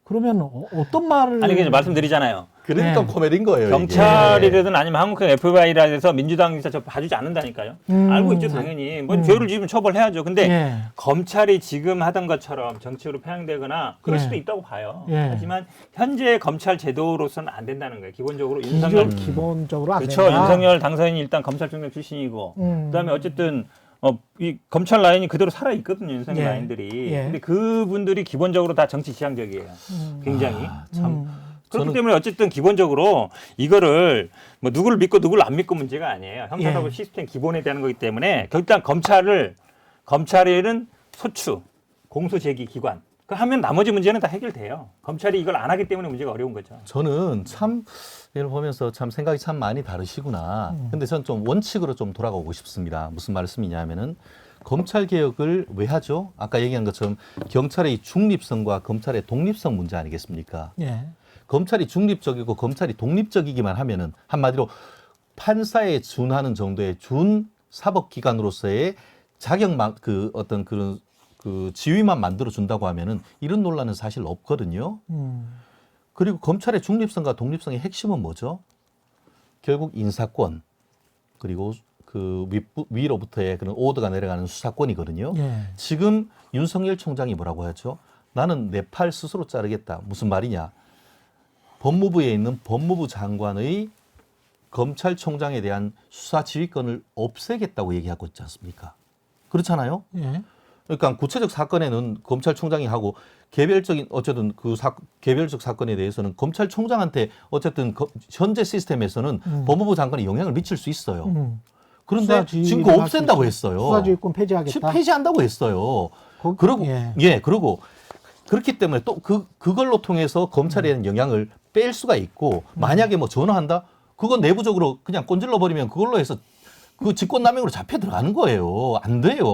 그러면 어떤 말을 아니 그냥 말씀드리잖아요. 그러니까 네. 코미디인 거예요. 경찰이라든 아니면 한국형 FBI라 해서 민주당 인사 저 봐주지 않는다니까요. 알고 있죠 당연히. 뭐 죄를 지으면 처벌해야죠. 근데 예. 검찰이 지금 하던 것처럼 정치로 편향되거나 그럴 예. 수도 있다고 봐요. 예. 하지만 현재 검찰 제도로서는 안 된다는 거예요. 기본적으로 기본적으로 안 그렇죠. 된다. 윤석열 당선인이 일단 검찰총장 출신이고 그다음에 어쨌든 이 검찰 라인이 그대로 살아 있거든요. 윤석열 예. 라인들이. 예. 근데 그분들이 기본적으로 다 정치 지향적이에요. 굉장히. 그렇기 네. 때문에 어쨌든 기본적으로 이거를 뭐 누구를 믿고 누구를 안 믿고 문제가 아니에요. 형사사법 예. 시스템 기본에 대한 거기 때문에 일단 검찰은 소추, 공소 제기 기관. 그 하면 나머지 문제는 다 해결돼요. 검찰이 이걸 안 하기 때문에 문제가 어려운 거죠. 저는 참 이걸 보면서 참 생각이 참 많이 다르시구나. 근데 저는 좀 원칙으로 좀 돌아가고 싶습니다. 무슨 말씀이냐면은 검찰 개혁을 왜 하죠? 아까 얘기한 것처럼 경찰의 중립성과 검찰의 독립성 문제 아니겠습니까? 예. 검찰이 중립적이고 검찰이 독립적이기만 하면은 한마디로 판사에 준하는 정도의 준 사법기관으로서의 자격만 그 어떤 그런 그 지위만 만들어 준다고 하면은 이런 논란은 사실 없거든요. 그리고 검찰의 중립성과 독립성의 핵심은 뭐죠? 결국 인사권 그리고 그 위로부터의 그런 오더가 내려가는 수사권이거든요. 예. 지금 윤석열 총장이 뭐라고 하죠? 나는 내 팔 스스로 자르겠다. 무슨 말이냐? 법무부에 있는 법무부 장관의 검찰총장에 대한 수사 지휘권을 없애겠다고 얘기하고 있지 않습니까? 그렇잖아요. 예. 그러니까 구체적 사건에는 검찰총장이 하고 개별적인 어쨌든 개별적 사건에 대해서는 검찰총장한테 어쨌든 현재 시스템에서는 법무부 장관이 영향을 미칠 수 있어요. 그런데 지금 그거 없앤다고 했어요. 수사지휘권 폐지하겠다. 폐지한다고 했어요. 그리고 그리고 그렇기 때문에 또 그걸로 통해서 검찰에 대한 영향을 뺄 수가 있고 만약에 뭐 전화한다? 그건 내부적으로 그냥 꼰질러 버리면 그걸로 해서 그 직권남용으로 잡혀 들어가는 거예요. 안 돼요.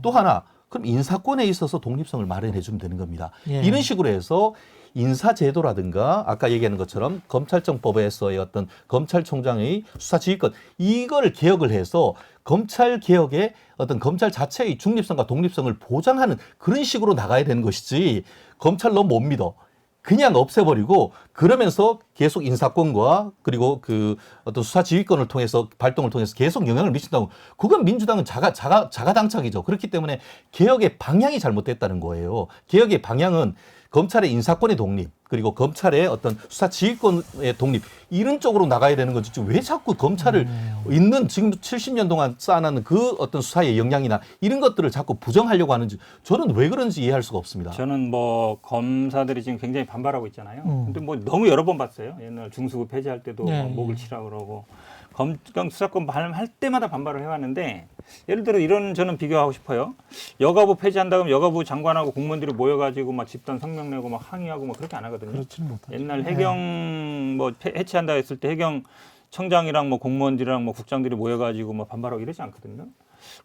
또 하나, 그럼 인사권에 있어서 독립성을 마련해 주면 되는 겁니다. 예. 이런 식으로 해서 인사제도라든가 아까 얘기하는 것처럼 검찰청법에서의 어떤 검찰총장의 수사지휘권 이걸 개혁을 해서 검찰 개혁의 어떤 검찰 자체의 중립성과 독립성을 보장하는 그런 식으로 나가야 되는 것이지 검찰 너무 못 믿어. 그냥 없애버리고 그러면서 계속 인사권과 그리고 그 어떤 수사 지휘권을 통해서 발동을 통해서 계속 영향을 미친다고 그건 민주당은 자가당착이죠. 그렇기 때문에 개혁의 방향이 잘못됐다는 거예요. 개혁의 방향은 검찰의 인사권의 독립 그리고 검찰의 어떤 수사 지휘권의 독립 이런 쪽으로 나가야 되는 거지 왜 자꾸 검찰을 있는 지금 70년 동안 쌓아놨는 그 어떤 수사의 역량이나 이런 것들을 자꾸 부정하려고 하는지 저는 왜 그런지 이해할 수가 없습니다. 저는 뭐 검사들이 지금 굉장히 반발하고 있잖아요. 근데 뭐 너무 여러 번 봤어요. 옛날 중수부 폐지할 때도 목을 치라고 그러고 검경 수사권 할 때마다 반발을 해왔는데 예를 들어 이런 저는 비교하고 싶어요. 여가부 폐지한다 그러면 여가부 장관하고 공무원들이 모여가지고 막 집단 성명 내고 막 항의하고 막 그렇게 안 하거든요. 그렇지는 못하죠. 옛날 해경 뭐 해체한다 했을 때 해경 청장이랑 뭐 공무원들이랑 뭐 국장들이 모여가지고 뭐 반발하고 이러지 않거든요.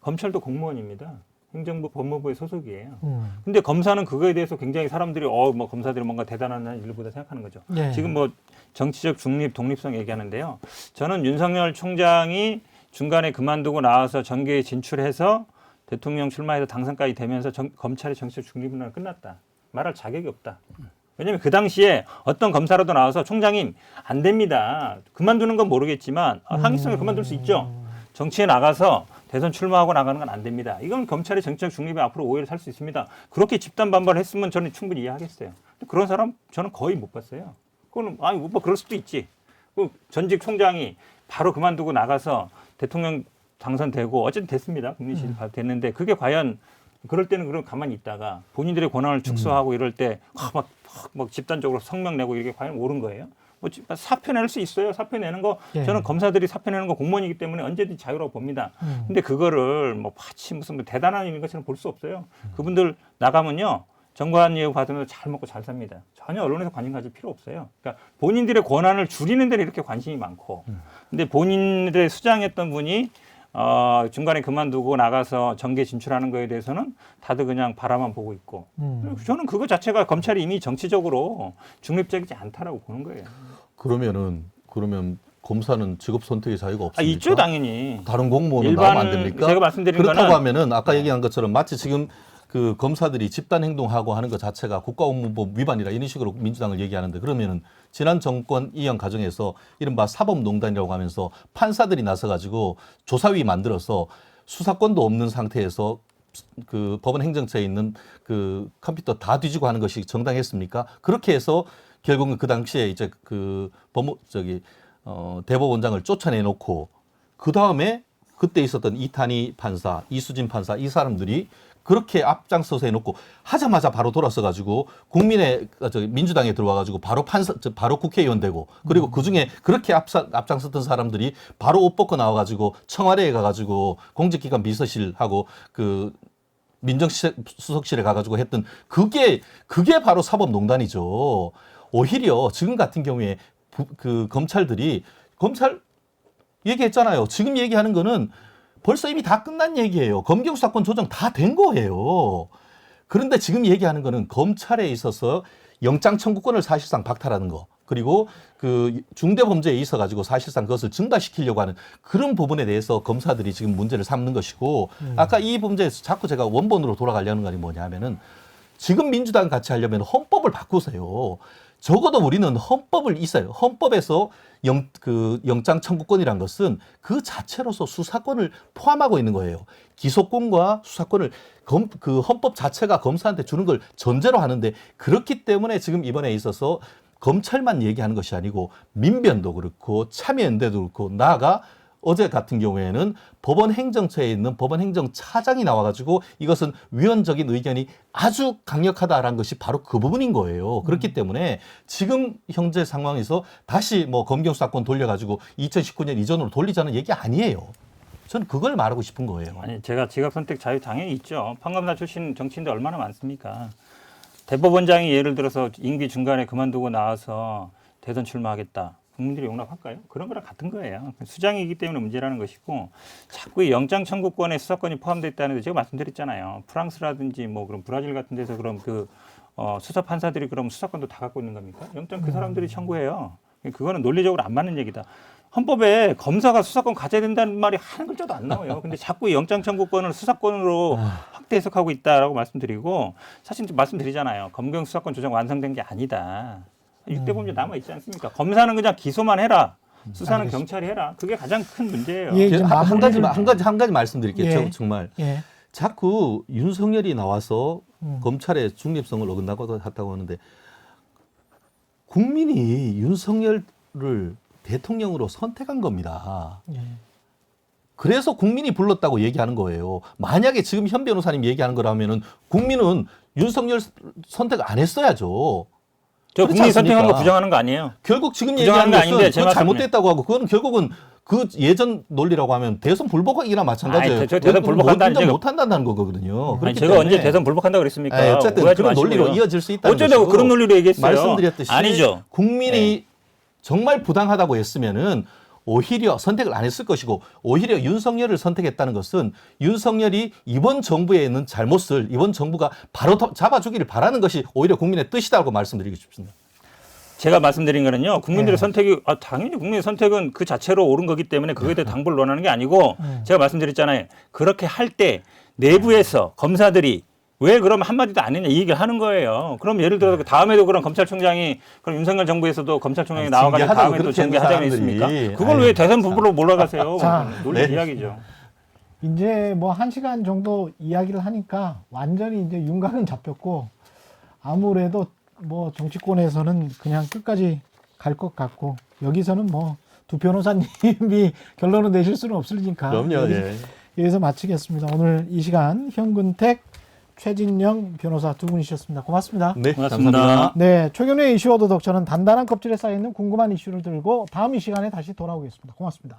검찰도 공무원입니다. 행정부, 법무부의 소속이에요. 근데 검사는 그거에 대해서 굉장히 사람들이 뭐 검사들이 뭔가 대단한 일보다 생각하는 거죠. 네. 지금 뭐 정치적 중립, 독립성 얘기하는데요. 저는 윤석열 총장이 중간에 그만두고 나와서 정계에 진출해서 대통령 출마해서 당선까지 되면서 검찰의 정치적 중립은 끝났다. 말할 자격이 없다. 왜냐하면 그 당시에 어떤 검사라도 나와서 총장님 안 됩니다. 그만두는 건 모르겠지만 항의성을 그만둘 수 있죠. 정치에 나가서 대선 출마하고 나가는 건 안 됩니다. 이건 검찰의 정치적 중립에 앞으로 오해를 살 수 있습니다. 그렇게 집단 반발을 했으면 저는 충분히 이해하겠어요. 그런 사람 저는 거의 못 봤어요. 그거는 뭐 그럴 수도 있지. 전직 총장이 바로 그만두고 나가서 대통령 당선되고 어쨌든 됐습니다. 국민실 됐는데 그게 과연 그럴 때는 그럼 가만히 있다가 본인들의 권한을 축소하고 이럴 때 막 집단적으로 성명 내고 이게 과연 옳은 거예요? 뭐 사표 낼 수 있어요. 사표 내는 거 저는 검사들이 사표 내는 거 공무원이기 때문에 언제든지 자유라고 봅니다. 근데 그거를 뭐 마치 무슨 뭐 대단한 일인 것처럼 볼 수 없어요. 그분들 나가면요. 정관예우 받으면서 잘 먹고 잘 삽니다. 전혀 언론에서 관심 가질 필요 없어요. 그러니까 본인들의 권한을 줄이는 데는 이렇게 관심이 많고 근데 본인들의 수장했던 분이 중간에 그만두고 나가서 정계 진출하는 거에 대해서는 다들 그냥 바라만 보고 있고 저는 그거 자체가 검찰이 이미 정치적으로 중립적이지 않다라고 보는 거예요. 그러면 검사는 직업 선택의 자유가 없습니까? 있죠 당연히. 다른 공무원은 나오면 안 됩니까? 제가 말씀드린 그렇다고 거는 하면은 아까 얘기한 것처럼 마치 지금 그 검사들이 집단 행동하고 하는 것 자체가 국가업무법 위반이라 이런 식으로 민주당을 얘기하는데 그러면은 지난 정권 이행 과정에서 이른바 사법농단이라고 하면서 판사들이 나서가지고 조사위 만들어서 수사권도 없는 상태에서 그 법원 행정처에 있는 그 컴퓨터 다 뒤지고 하는 것이 정당했습니까? 그렇게 해서 결국은 그 당시에 이제 그 대법원장을 쫓아내놓고 그 다음에 그때 있었던 이탄희 판사, 이수진 판사 이 사람들이 그렇게 앞장서서 해놓고 하자마자 바로 돌아서 가지고 민주당에 들어와 가지고 바로 국회의원 되고 그리고 그 중에 그렇게 앞장섰던 사람들이 바로 옷 벗고 나와 가지고 청와대에 가 가지고 공직기관 비서실하고 그 민정수석실에 가 가지고 했던 그게 바로 사법농단이죠. 오히려 지금 같은 경우에 그 검찰 얘기했잖아요. 지금 얘기하는 거는 벌써 이미 다 끝난 얘기예요. 검경 수사권 조정 다 된 거예요. 그런데 지금 얘기하는 거는 검찰에 있어서 영장 청구권을 사실상 박탈하는 거. 그리고 그 중대 범죄에 있어 가지고 사실상 그것을 증가시키려고 하는 그런 부분에 대해서 검사들이 지금 문제를 삼는 것이고 아까 이 문제에서 자꾸 제가 원본으로 돌아가려는 건 뭐냐면은 지금 민주당 같이 하려면 헌법을 바꾸세요. 적어도 우리는 헌법을 있어요. 헌법에서 영장 청구권이란 것은 그 자체로서 수사권을 포함하고 있는 거예요. 기소권과 수사권을 그 헌법 자체가 검사한테 주는 걸 전제로 하는데 그렇기 때문에 지금 이번에 있어서 검찰만 얘기하는 것이 아니고 민변도 그렇고 참여연대도 그렇고 나아가 어제 같은 경우에는 법원 행정처에 있는 법원 행정차장이 나와가지고 이것은 위헌적인 의견이 아주 강력하다라는 것이 바로 그 부분인 거예요. 그렇기 때문에 지금 현재 상황에서 다시 뭐 검경 수사권 돌려가지고 2019년 이전으로 돌리자는 얘기 아니에요. 전 그걸 말하고 싶은 거예요. 아니 제가 지갑 선택 자유 당연히 있죠. 판검사 출신 정치인들 얼마나 많습니까? 대법원장이 예를 들어서 임기 중간에 그만두고 나와서 대선 출마하겠다. 국민들이 용납할까요? 그런 거랑 같은 거예요. 수장이기 때문에 문제라는 것이고 자꾸 이 영장 청구권에 수사권이 포함되어 있다는 데 제가 말씀드렸잖아요. 프랑스라든지 뭐 그런 브라질 같은 데서 그럼 그 수사 판사들이 그럼 수사권도 다 갖고 있는 겁니까? 영장 그 사람들이 청구해요. 그거는 논리적으로 안 맞는 얘기다. 헌법에 검사가 수사권 가져야 된다는 말이 한 글자도 안 나와요. 근데 자꾸 영장 청구권을 수사권으로 확대 해석하고 있다라고 말씀드리고 사실 말씀드리잖아요. 검경 수사권 조정 완성된 게 아니다. 6대 범죄 남아 있지 않습니까? 검사는 그냥 기소만 해라. 수사는 경찰이 해라. 그게 가장 큰 문제예요. 예, 이제 한 가지 말씀드릴게요. 예. 정말 예. 자꾸 윤석열이 나와서 검찰의 중립성을 어긋나고 했다고 하는데 국민이 윤석열을 대통령으로 선택한 겁니다. 예. 그래서 국민이 불렀다고 얘기하는 거예요. 만약에 지금 현 변호사님 얘기하는 거라면은 국민은 윤석열 선택 안 했어야죠. 저 그렇지 국민이 선택한 거 않습니까? 부정하는 거 아니에요. 결국 지금 부정하는 얘기하는 거 것은 아닌데 제 그건 말씀은- 잘못됐다고 하고 그건 결국은 그 예전 논리라고 하면 대선 불복이나 마찬가지예요. 아니, 저 대선 불복한다는 제가- 못한다는 거거든요. 아니, 그렇기 제가 언제 때문에 대선 불복한다 그랬습니까? 예, 어쨌든 오해하지 그런 마시고요. 논리로 이어질 수 있다는 어쩌다가 것이고 그런 논리로 얘기했어요. 말씀드렸듯이 아니죠. 국민이 정말 부당하다고 했으면은 오히려 선택을 안 했을 것이고 오히려 윤석열을 선택했다는 것은 윤석열이 이번 정부에 있는 잘못을 이번 정부가 바로 잡아주기를 바라는 것이 오히려 국민의 뜻이다고 말씀드리고 싶습니다. 제가 말씀드린 거는요. 국민들의 예. 선택이 당연히 국민의 선택은 그 자체로 옳은 거기 때문에 그거에 대해 당부를 논하는 게 아니고 제가 말씀드렸잖아요. 그렇게 할 때 내부에서 검사들이 왜 그럼 한마디도 안 했냐 이 얘기를 하는 거예요. 그럼 예를 들어서 다음에도 그럼 검찰총장이 그럼 윤석열 정부에서도 검찰총장이 나와가지고 징계하자고 다음에 또 그렇게 하는 징계하자고 사람들이. 했습니까? 그걸 아유. 왜 대선 부부로 몰아가세요? 자, 논리 네. 이야기죠. 이제 뭐 1시간 정도 이야기를 하니까 완전히 이제 윤곽은 잡혔고 아무래도 뭐 정치권에서는 그냥 끝까지 갈 것 같고 여기서는 뭐 두 변호사님이 결론을 내실 수는 없으니까 여기서 마치겠습니다. 오늘 이 시간 현근택, 최진영 변호사 두 분이셨습니다. 고맙습니다. 네, 고맙습니다. 감사합니다. 네, 최경련의 이슈 오도독 저는 단단한 껍질에 쌓여있는 궁금한 이슈를 들고 다음 이 시간에 다시 돌아오겠습니다. 고맙습니다.